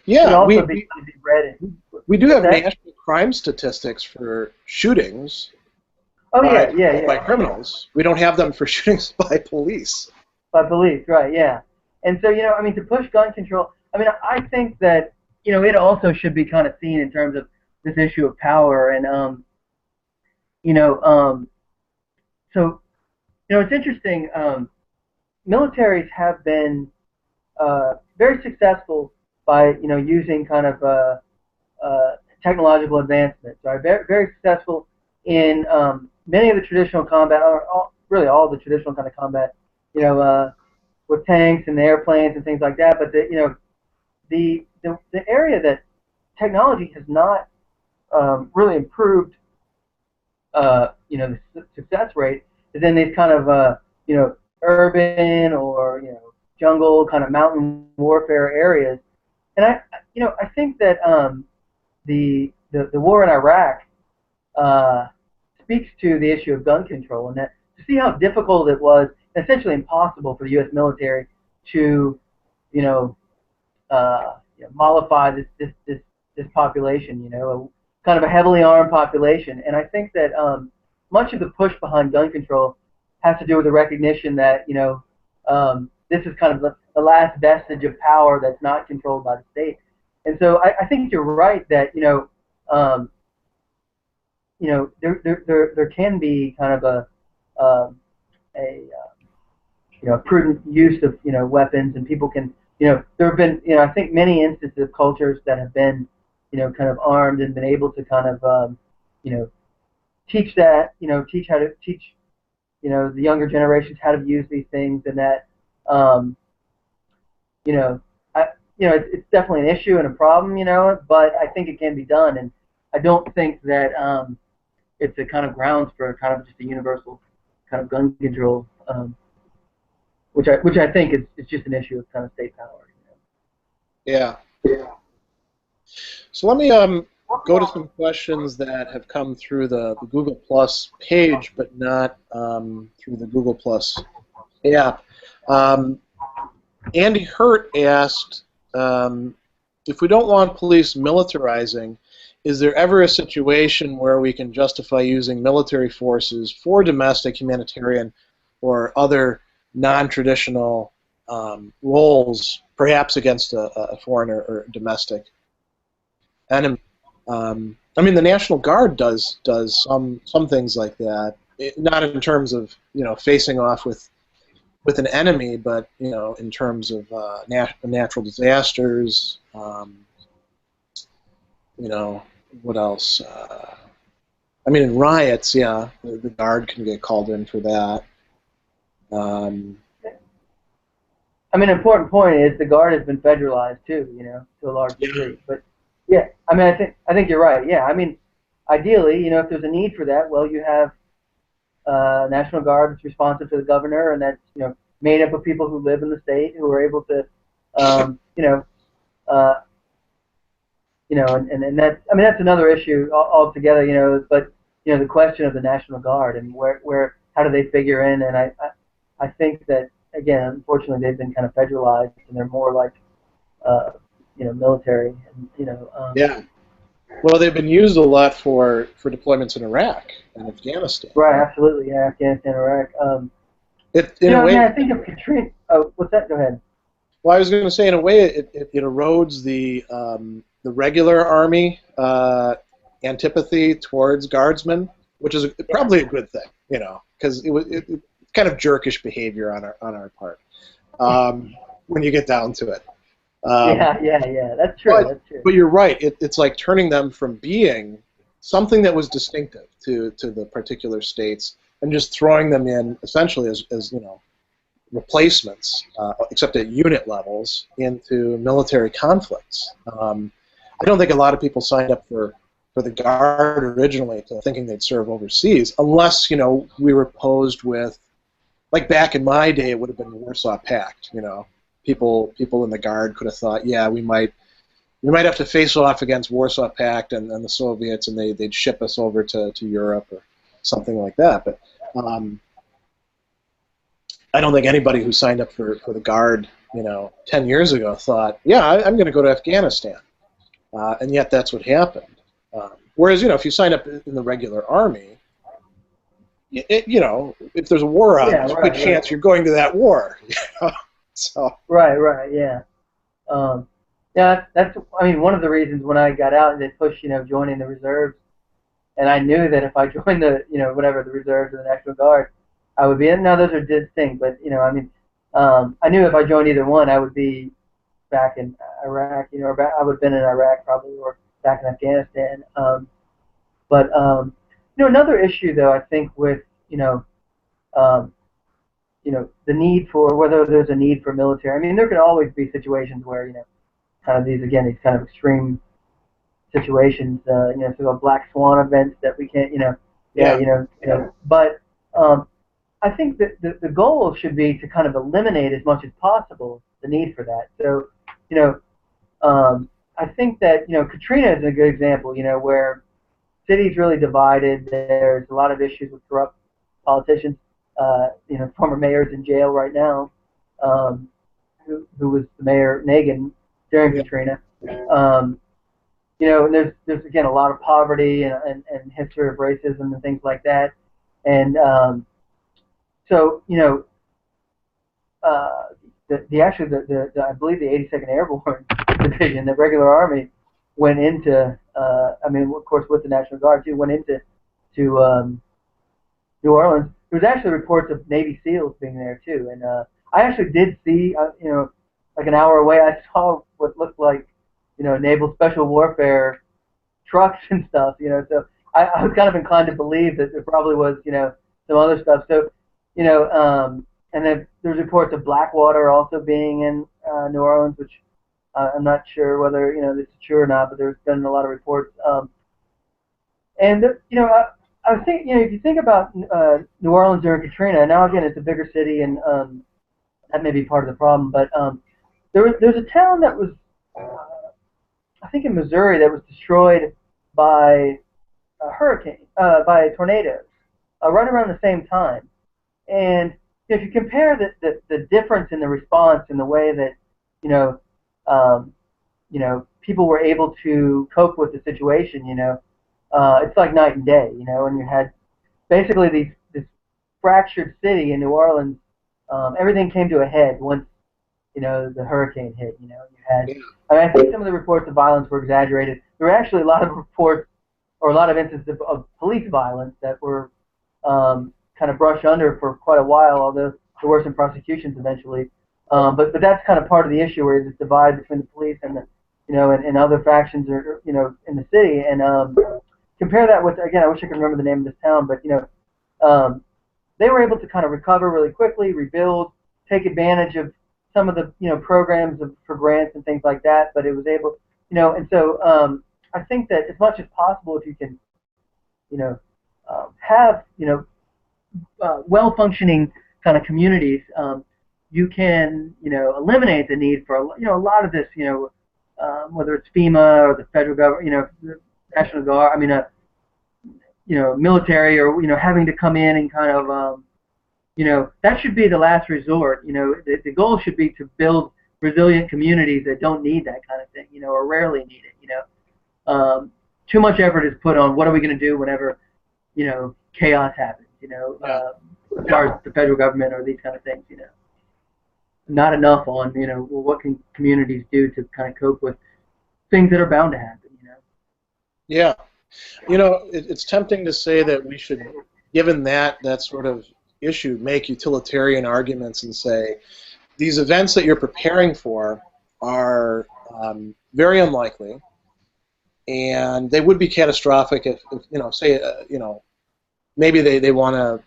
should also be read in. We do have national crime statistics for shootings. Oh, yeah. By criminals. We don't have them for shootings by police. By police, right, yeah. And so, you know, I mean, to push gun control, I mean, I think that, you know, it also should be kind of seen in terms of this issue of power. And, you know, so, you know, it's interesting. Militaries have been very successful by, you know, using kind of technological advancements. Right? Very successful in many of the traditional combat, or really all the traditional kind of combat, you know, with tanks and airplanes and things like that. But you know, the area that technology has not really improved, you know, the success rate is in these kind of you know, urban or, you know, jungle kind of mountain warfare areas. And you know, I think that the war in Iraq speaks to the issue of gun control, and that to see how difficult it was, essentially impossible for the U.S. military to, you know, mollify this population, you know, kind of a heavily armed population. And I think that much of the push behind gun control has to do with the recognition that, you know, this is kind of the last vestige of power that's not controlled by the state. And so I think you're right that, you know, there can be kind of a you know, prudent use of, you know, weapons, and people can, you know, there have been, you know, I think many instances of cultures that have been, you know, kind of armed and been able to kind of, you know, teach that, you know, teach, you know, the younger generations how to use these things, and that, you know, you know, it's definitely an issue and a problem, you know, but I think it can be done, and I don't think that it's a kind of grounds for kind of just a universal kind of gun control, which I think is just an issue of kind of state power. You know? Yeah. So let me go to some questions that have come through the Google Plus page, but not through the Google Plus app. Andy Hurt asked, if we don't want police militarizing, is there ever a situation where we can justify using military forces for domestic, humanitarian, or other non-traditional roles, perhaps against a foreign or domestic enemy? I mean, the National Guard does some things like that, not in terms of, you know, facing off with an enemy, but, you know, in terms of natural disasters. You know, what else? I mean, in riots, yeah, the Guard can get called in for that. I mean, an important point is the Guard has been federalized too, you know, to a large degree. But yeah, I mean, I think you're right. Yeah, I mean, ideally, you know, if there's a need for that, well, you have National Guard that's responsive to the governor, and that's, you know, made up of people who live in the state who are able to, you know, and that's, I mean, that's another issue altogether, you know. But, you know, the question of the National Guard and how do they figure in? And I think that, again, unfortunately, they've been kind of federalized, and they're more like, you know, military, and, you know. Yeah. Well, they've been used a lot for deployments in Iraq and Afghanistan. Right. Absolutely. Yeah. Afghanistan, Iraq. In a way, I think of Katrina. Oh, what's that? Go ahead. Well, I was going to say, in a way, it erodes the regular army antipathy towards guardsmen, which is probably a good thing, because it kind of jerkish behavior on our part when you get down to it. Yeah. That's true. That's true. But you're right. It's like turning them from being something that was distinctive to the particular states and just throwing them in essentially as replacements, except at unit levels, into military conflicts. I don't think a lot of people signed up for the Guard originally to thinking they'd serve overseas, unless we were posed with, like back in my day, it would have been the Warsaw Pact. People in the Guard could have thought, yeah, we might have to face off against Warsaw Pact and the Soviets, and they'd ship us over to Europe or something like that. But I don't think anybody who signed up for the Guard 10 years ago thought, yeah, I'm going to go to Afghanistan. And yet that's what happened. Whereas, if you sign up in the regular army, if there's a war on, there's a good chance you're going to that war. So. Right, yeah. That's one of the reasons when I got out and they pushed, joining the reserves, and I knew that if I joined the, the reserves or the National Guard, I would be in. Now those are distinct, but I knew if I joined either one, I would be back in Iraq, I would have been in Iraq probably, or back in Afghanistan. But another issue though, I think with the need for, whether there's a need for military. There can always be situations where kind of these kind of extreme situations, so black swan events that we can't, But I think that the goal should be to kind of eliminate as much as possible the need for that. So, I think that Katrina is a good example, where cities really divided. There's a lot of issues with corrupt politicians. Former mayor's in jail right now, who was the mayor Nagin during Katrina. And there's again a lot of poverty and history of racism and things like that. And so I believe the 82nd Airborne Division, the regular Army, went into of course with the National Guard too, went into New Orleans. There was actually reports of Navy SEALs being there too, and I actually did see, like an hour away, I saw what looked like, naval special warfare trucks and stuff, So I was kind of inclined to believe that there probably was, some other stuff. So, and then there's reports of Blackwater also being in New Orleans, which I'm not sure whether this is true or not, but there's been a lot of reports. I was thinking, if you think about New Orleans during Katrina, now again it's a bigger city, and that may be part of the problem. But there's a town that was, I think in Missouri, that was destroyed by a hurricane, by tornadoes, right around the same time. And if you compare the difference in the response and the way that people were able to cope with the situation, it's like night and day, and you had basically this fractured city in New Orleans. Everything came to a head once, the hurricane hit. You had, I think some of the reports of violence were exaggerated. There were actually a lot of reports, or a lot of instances of police violence that were kind of brushed under for quite a while, although there were some prosecutions eventually. But that's kind of part of the issue, where there's this divide between the police and the, and other factions, or in the city. And compare that with, again, I wish I could remember the name of this town, but they were able to kind of recover really quickly, rebuild, take advantage of some of the programs for grants and things like that. But it was able, and so I think that as much as possible, if you can, have well-functioning kind of communities, you can eliminate the need for a lot of this, whether it's FEMA or the federal government, the National Guard, military, or having to come in and kind of that should be the last resort. The goal should be to build resilient communities that don't need that kind of thing, or rarely need it. Too much effort is put on what are we going to do whenever chaos happens, as far as the federal government or these kind of things, not enough on well, what can communities do to kind of cope with things that are bound to happen. Yeah. You know, it's tempting to say that we should, given that sort of issue, make utilitarian arguments and say these events that you're preparing for are very unlikely, and they would be catastrophic if you know, say, you know, maybe they want to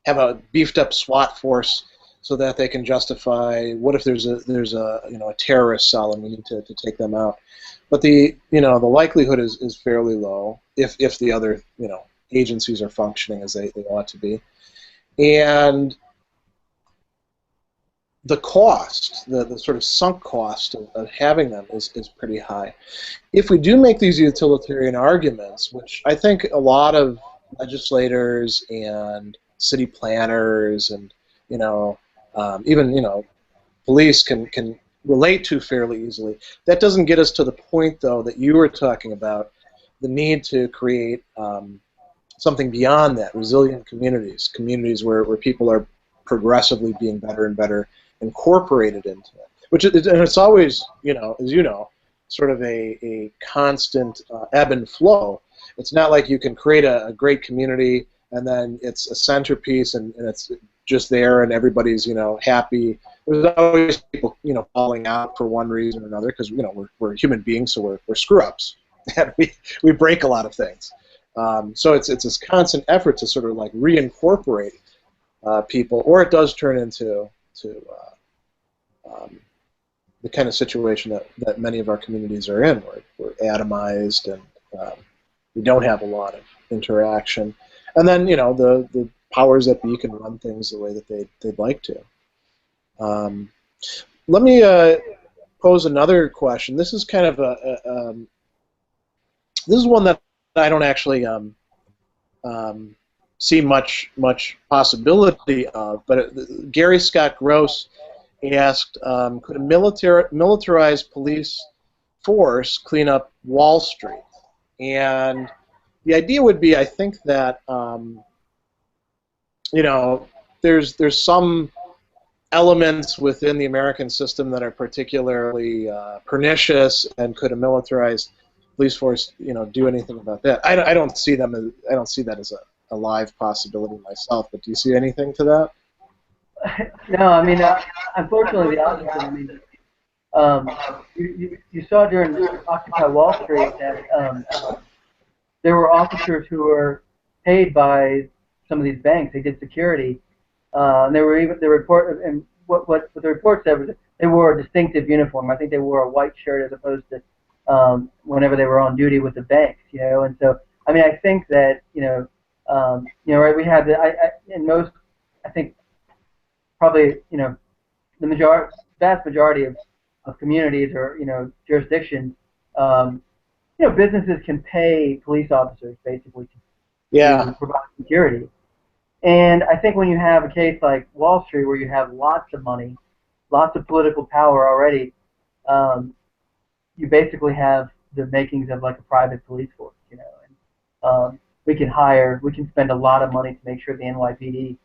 have a beefed up SWAT force so that they can justify what if there's a you know, a terrorist cell and we need to take them out. But the, you know, the likelihood is fairly low if the other, you know, agencies are functioning as they ought to be. And the cost, the sort of sunk cost of having them is pretty high. If we do make these utilitarian arguments, which I think a lot of legislators and city planners and, you know, even, you know, police can relate to fairly easily, that doesn't get us to the point, though, that you were talking about, the need to create something beyond that, resilient communities where people are progressively being better and better incorporated into it. Which and it's always, you know, as you know, sort of a constant ebb and flow. It's not like you can create a great community and then it's a centerpiece and it's just there and everybody's, you know, happy. There's always people, you know, falling out for one reason or another because, you know, we're human beings, so we're screw-ups and we break a lot of things. So it's this constant effort to sort of like reincorporate people, or it does turn into the kind of situation that many of our communities are in, where we're atomized and we don't have a lot of interaction. And then, you know, the powers that be can run things the way that they'd like to. Let me pose another question. This is kind of this is one that I don't actually see much possibility of, but Gary Scott Gross asked, could a militarized police force clean up Wall Street? And the idea would be, I think that you know, there's some elements within the American system that are particularly pernicious, and could a militarized police force, you know, do anything about that? I don't see them as, I don't see that as a live possibility myself. But do you see anything to that? No, I mean, unfortunately, the opposite. I mean, you saw during Occupy Wall Street that there were officers who were paid by some of these banks. They did security, and they were even the report. And what the report said was that they wore a distinctive uniform. I think they wore a white shirt as opposed to whenever they were on duty with the banks. You know, and so I mean, I think that right. We have in most, I think, probably, you know, the vast majority of communities or, you know, jurisdictions, you know, businesses can pay police officers basically to provide security. And I think when you have a case like Wall Street, where you have lots of money, lots of political power already, you basically have the makings of like a private police force, you know. And we can spend a lot of money to make sure the NYPD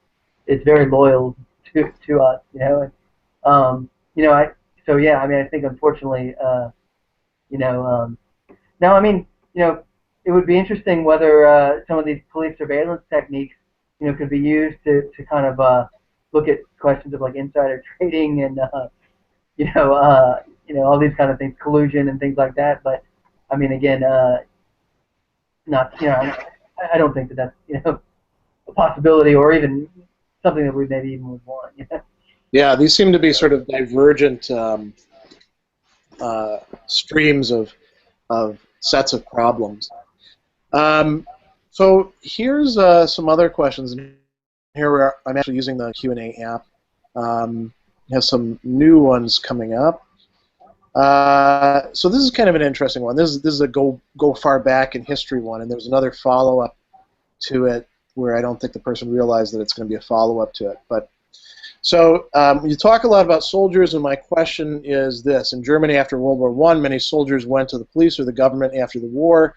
is very loyal to us, you know. And, you know, so yeah, I mean, I think unfortunately, you know, now I mean, you know, it would be interesting whether some of these police surveillance techniques, you know, could be used to kind of look at questions of like insider trading and you know, all these kind of things, collusion and things like that. But I mean, again, not, you know, I don't think that that's, you know, a possibility or even something that we maybe even would want. You know? Yeah, these seem to be sort of divergent streams of sets of problems. So here's some other questions. Here I'm actually using the Q&A app. Have some new ones coming up. So this is kind of an interesting one. This is a go far back in history one, and there's another follow-up to it where I don't think the person realized that it's going to be a follow-up to it. But so you talk a lot about soldiers, and my question is this: in Germany after World War I, many soldiers went to the police or the government after the war.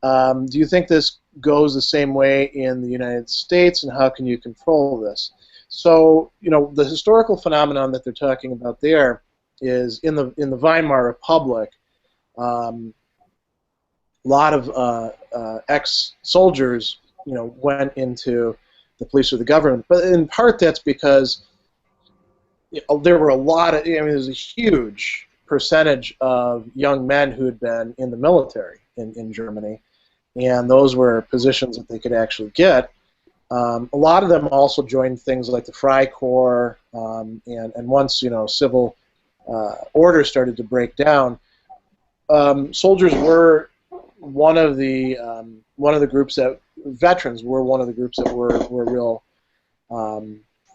Do you think this goes the same way in the United States, and how can you control this? So, you know, the historical phenomenon that they're talking about there is in the Weimar Republic. lot of ex-soldiers, went into the police or the government. But in part, that's because there were a lot of, there's a huge percentage of young men who had been in the military in Germany, and those were positions that they could actually get. A lot of them also joined things like the Freikorps, and once civil order started to break down, soldiers were one of the groups that veterans were one of the groups that were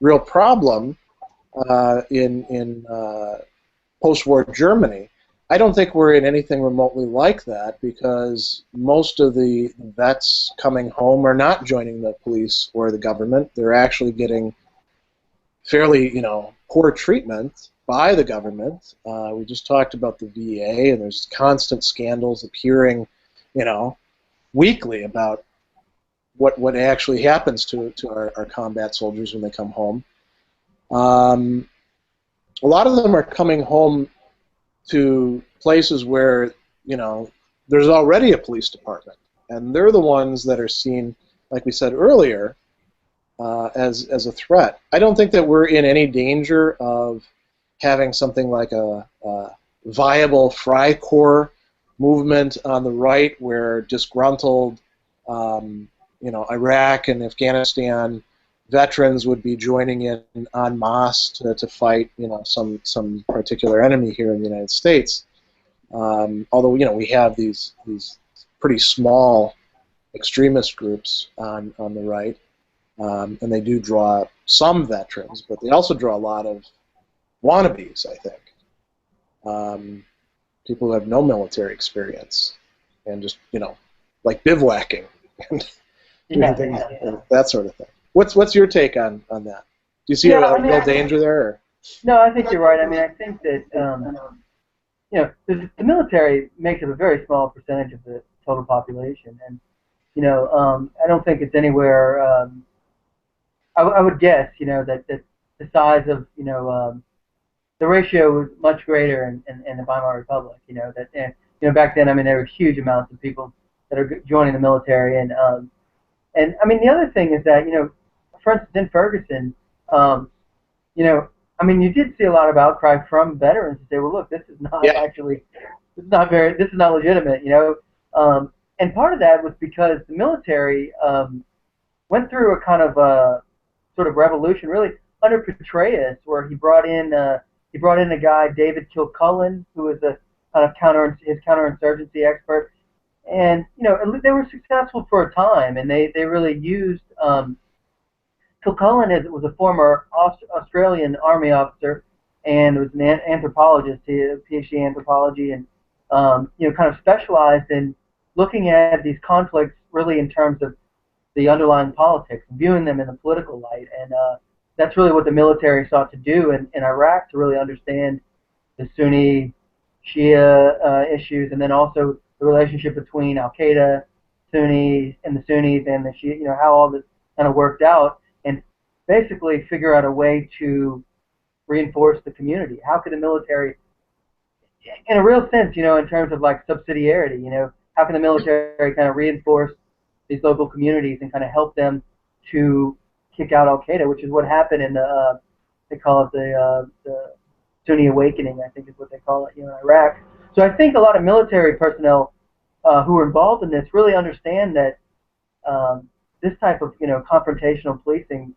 real problem in post-war Germany. I don't think we're in anything remotely like that, because most of the vets coming home are not joining the police or the government. They're actually getting fairly, poor treatment by the government. We just talked about the VA, and there's constant scandals appearing, weekly about what actually happens to our combat soldiers when they come home. A lot of them are coming home to places where there's already a police department, and they're the ones that are seen, like we said earlier, as a threat. I don't think that we're in any danger of having something like a viable Freikorps movement on the right, where disgruntled Iraq and Afghanistan veterans would be joining in en masse to fight some particular enemy here in the United States. Although we have these pretty small extremist groups on the right, and they do draw some veterans, but they also draw a lot of wannabes, I think. People who have no military experience and just like bivouacking and doing things, that sort of thing. What's your take on that? Do you see a real danger there? Or? No, I think you're right. I mean, I think that the military makes up a very small percentage of the total population, and I don't think it's anywhere. I would guess that the size of the ratio was much greater in the Weimar Republic. Back then, I mean, there were huge amounts of people that are joining the military, and I mean, the other thing is that for instance, in Ferguson, I mean, you did see a lot of outcry from veterans to say, well, look, this is not actually, this is not legitimate, and part of that was because the military went through a kind of a sort of revolution, really under Petraeus, where he brought in a guy, David Kilcullen, who was a kind of counterinsurgency expert, and they were successful for a time, and they really used. Kilcullen was a former Australian Army officer and was an anthropologist. He had a PhD in anthropology, and kind of specialized in looking at these conflicts really in terms of the underlying politics, viewing them in the political light, and that's really what the military sought to do in Iraq, to really understand the Sunni Shia issues, and then also the relationship between Al Qaeda, Sunnis, and the Sunnis and the Shia, how all this kind of worked out, and basically figure out a way to reinforce the community. How could the military, in a real sense, in terms of like subsidiarity, how can the military kind of reinforce these local communities and kind of help them to kick out Al Qaeda, which is what happened in the they call it the Sunni awakening, I think is what they call it, in Iraq. So I think a lot of military personnel who are involved in this really understand that this type of confrontational policing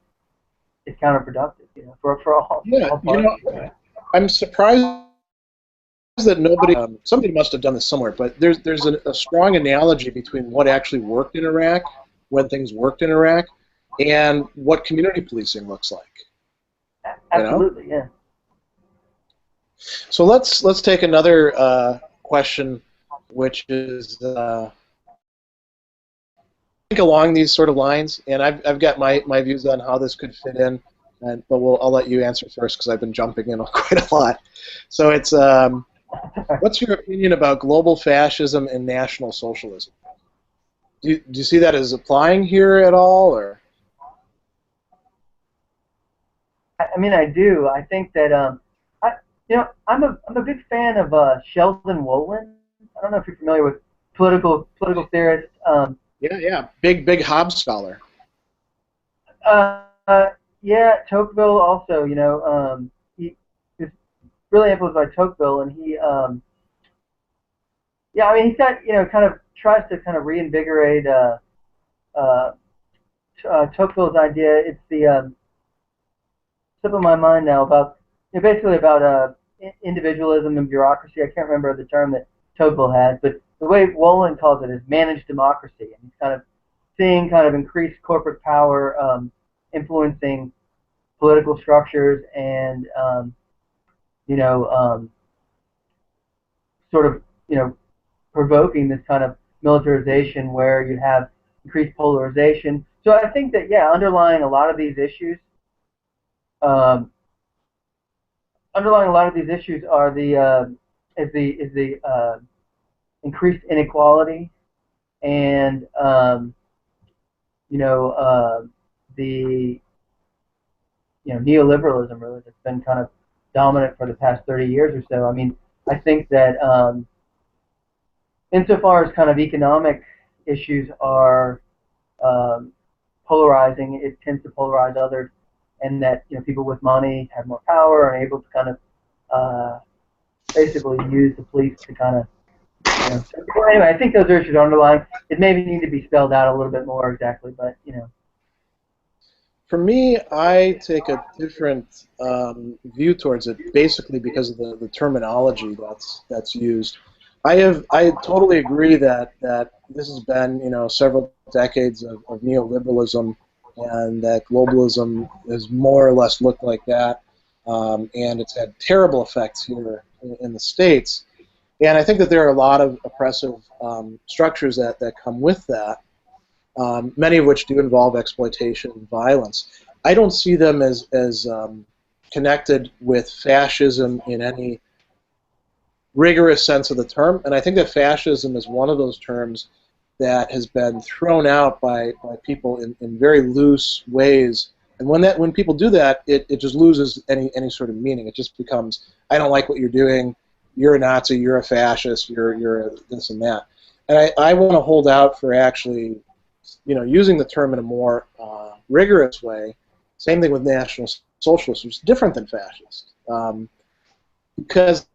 is counterproductive, for all. Yeah, all I'm surprised that nobody. Somebody must have done this somewhere, but there's a strong analogy between what actually worked in Iraq, when things worked in Iraq, and what community policing looks like. Absolutely, yeah. So let's take another question, which is I think along these sort of lines, and I've got my views on how this could fit in, but I'll let you answer first because I've been jumping in quite a lot. So it's what's your opinion about global fascism and National Socialism? Do you see that as applying here at all, or? I mean, I do. I think that I'm a big fan of Sheldon Wolin. I don't know if you're familiar with political theorist. Yeah. Big Hobbes scholar. Uh, yeah, Tocqueville also. He was really influenced by Tocqueville, and yeah, I mean, he's got kind of tries to kind of reinvigorate uh, Tocqueville's idea. It's the slip of my mind now about basically about individualism and bureaucracy. I can't remember the term that Tocqueville had, but the way Wolin calls it is managed democracy, and he's kind of seeing kind of increased corporate power influencing political structures and sort of provoking this kind of militarization where you have increased polarization. So I think that underlying a lot of these issues. Um, Underlying a lot of these issues are the increased inequality and the neoliberalism really that's been kind of dominant for the past 30 years or so. I mean, I think that insofar as kind of economic issues are polarizing, it tends to polarize others, and that people with money have more power and are able to kind of basically use the police to kind of So anyway, I think those issues are underlying. It maybe need to be spelled out a little bit more exactly, but For me, I take a different view towards it, basically because of the terminology that's used. I totally agree that this has been several decades of neoliberalism, and that globalism has more or less looked like that, and it's had terrible effects here in the States. And I think that there are a lot of oppressive structures that come with that. Many of which do involve exploitation and violence. I don't see them as connected with fascism in any rigorous sense of the term, and I think that fascism is one of those terms that has been thrown out by people in very loose ways. And when people do that, it just loses any sort of meaning. It just becomes, I don't like what you're doing, you're a Nazi, you're a fascist, you're this and that. And I want to hold out for actually using the term in a more rigorous way. Same thing with National Socialist, which is different than fascist. Because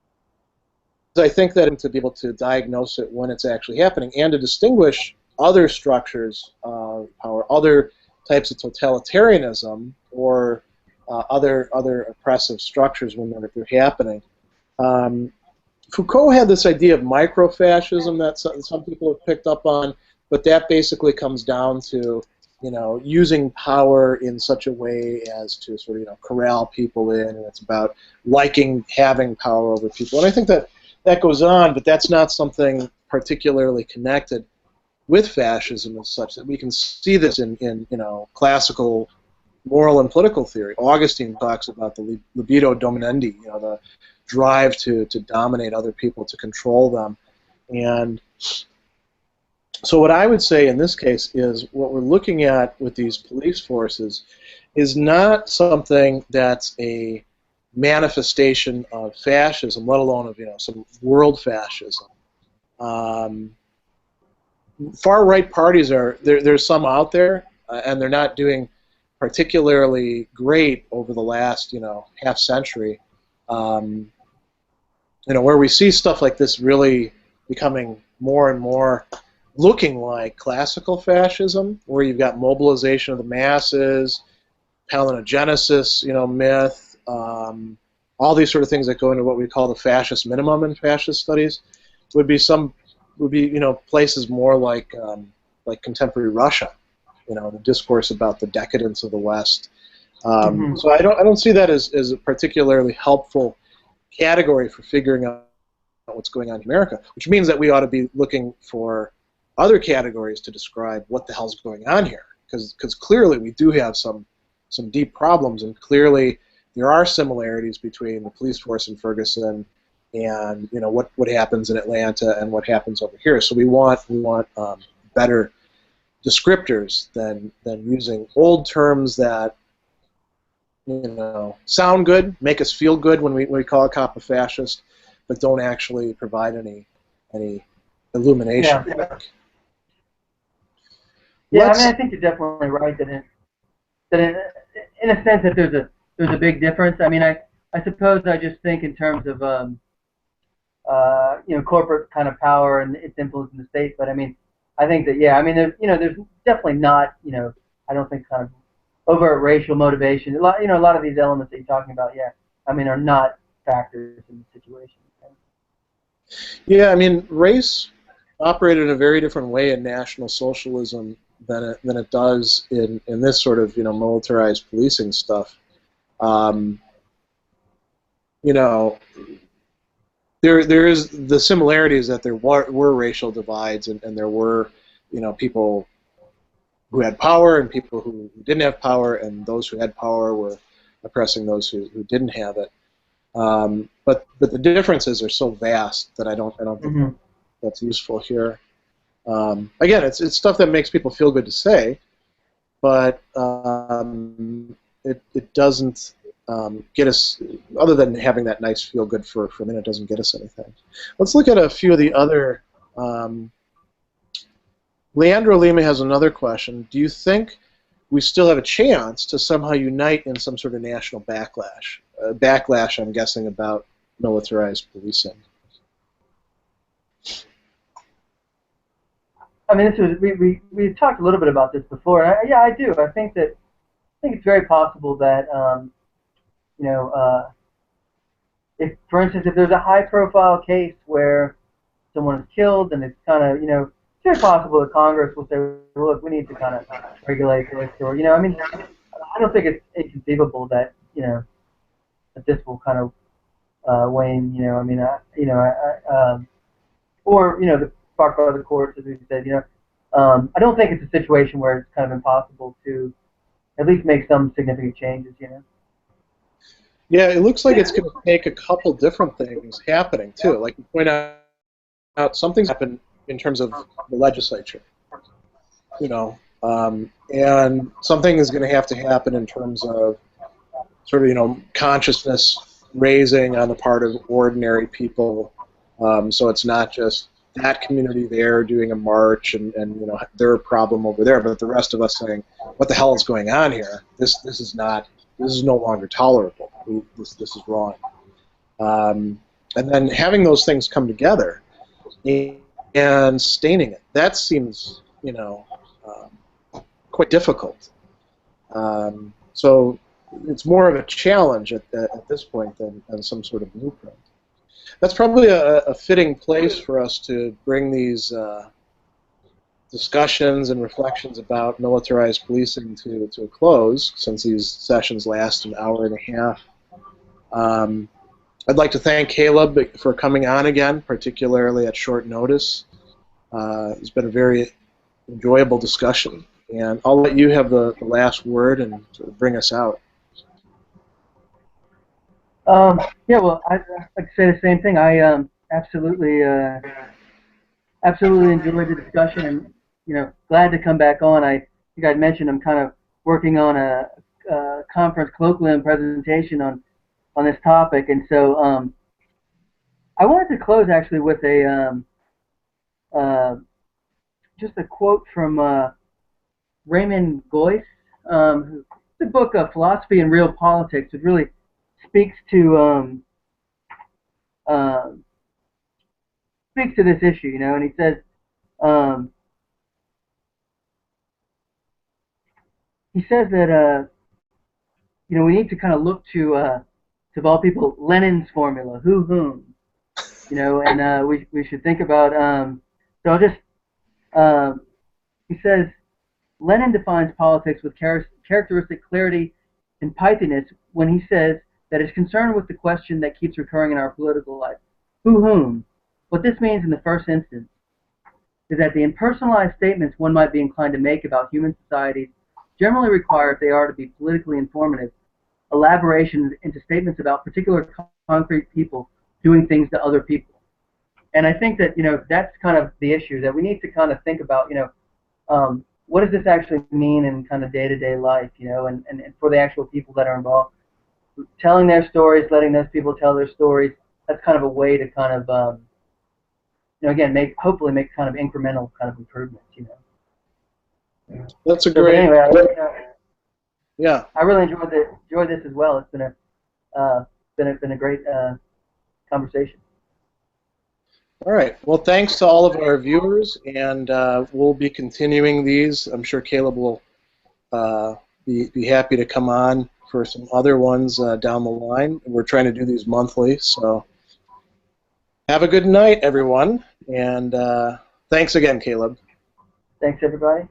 I think that to be able to diagnose it when it's actually happening and to distinguish other structures of power, other types of totalitarianism, or other oppressive structures when they're happening. Foucault had this idea of microfascism that some people have picked up on, but that basically comes down to, using power in such a way as to sort of, corral people in, and it's about having power over people. And I think that goes on, but that's not something particularly connected with fascism as such. That we can see this in classical moral and political theory. Augustine talks about the libido dominendi, the drive to dominate other people, to control them. And so what I would say in this case is what we're looking at with these police forces is not something that's a manifestation of fascism, let alone of some world fascism. Far-right parties there's some out there, and they're not doing particularly great over the last half century. Where we see stuff like this really becoming more and more looking like classical fascism, where you've got mobilization of the masses, palinogenesis, myth, all these sort of things that go into what we call the fascist minimum in fascist studies, would be places more like contemporary Russia, the discourse about the decadence of the West. So I don't see that as a particularly helpful category for figuring out what's going on in America, which means that we ought to be looking for other categories to describe what the hell's going on here, because clearly we do have some deep problems, and clearly there are similarities between the police force in Ferguson and what happens in Atlanta and what happens over here. So we want better descriptors than using old terms that sound good, make us feel good when we call a cop a fascist, but don't actually provide any illumination. Yeah. I Let's mean, I think you're definitely right in a sense that there's a big difference. I mean, I suppose I just think in terms of corporate kind of power and its influence in the state. But I mean, I think that I mean, there's definitely not, I don't think kind of overt racial motivation. A lot of these elements that you're talking about, I mean, are not factors in the situation. Yeah, I mean, race operated in a very different way in National Socialism than it does in this sort of militarized policing stuff. Um, you know, there is the similarities that there were racial divides, and there were people who had power and people who didn't have power, and those who had power were oppressing those who didn't have it. But the differences are so vast that I don't think that's useful here. Again, it's stuff that makes people feel good to say, but it doesn't get us, other than having that nice feel good for a minute, doesn't get us anything. Let's look at a few of the other. Leandro Lima has another question. Do you think we still have a chance to somehow unite in some sort of national backlash? Backlash, I'm guessing, about militarized policing. I mean, we talked a little bit about this before. And I do. I think it's very possible that if, for instance, if there's a high-profile case where someone is killed, and it's kind of it's very possible that Congress will say, well, look, we need to kind of regulate this, or I mean, I don't think it's inconceivable that that this will kind of wane. I mean, or the part of the courts, as we said, I don't think it's a situation where it's kind of impossible to at least make some significant changes. Yeah, it looks like it's going to take a couple different things happening too. Like you point out, something's happened in terms of the legislature, and something is going to have to happen in terms of sort of consciousness raising on the part of ordinary people. So it's not just that community there doing a march and their problem over there, but the rest of us saying, what the hell is going on here? This is no longer tolerable. This is wrong. And then having those things come together and staining it, that seems quite difficult. So it's more of a challenge at this point than some sort of blueprint. That's probably a fitting place for us to bring these discussions and reflections about militarized policing to a close, since these sessions last an hour and a half. I'd like to thank Caleb for coming on again, particularly at short notice. It's been a very enjoyable discussion, and I'll let you have the last word and sort of bring us out. Well, I'd like to say the same thing. I absolutely enjoyed the discussion, and glad to come back on. I think I'd mentioned I'm kind of working on a conference colloquium presentation on this topic, and so I wanted to close actually with a just a quote from Raymond Goyce, who the book of Philosophy and Real Politics. It really speaks to this issue, and he says that we need to kind of look to of all people, Lenin's formula, who whom, and we should think about. So I'll just he says Lenin defines politics with characteristic clarity and pithiness when he says that is concerned with the question that keeps recurring in our political life, who whom. What this means in the first instance is that the impersonalized statements one might be inclined to make about human societies generally require, if they are to be politically informative, elaboration into statements about particular concrete people doing things to other people. And I think that that's kind of the issue, that we need to kind of think about what does this actually mean in kind of day-to-day life, and for the actual people that are involved, telling their stories, letting those people tell their stories. That's kind of a way to kind of again, hopefully make kind of incremental kind of improvements. That's a So, but great. anyway, Yeah. I really enjoyed this as well. It's been a great conversation. All right. Well, thanks to all of our viewers, and we'll be continuing these. I'm sure Caleb will be happy to come on for some other ones down the line. We're trying to do these monthly, so have a good night, everyone, and thanks again, Caleb. Thanks, everybody.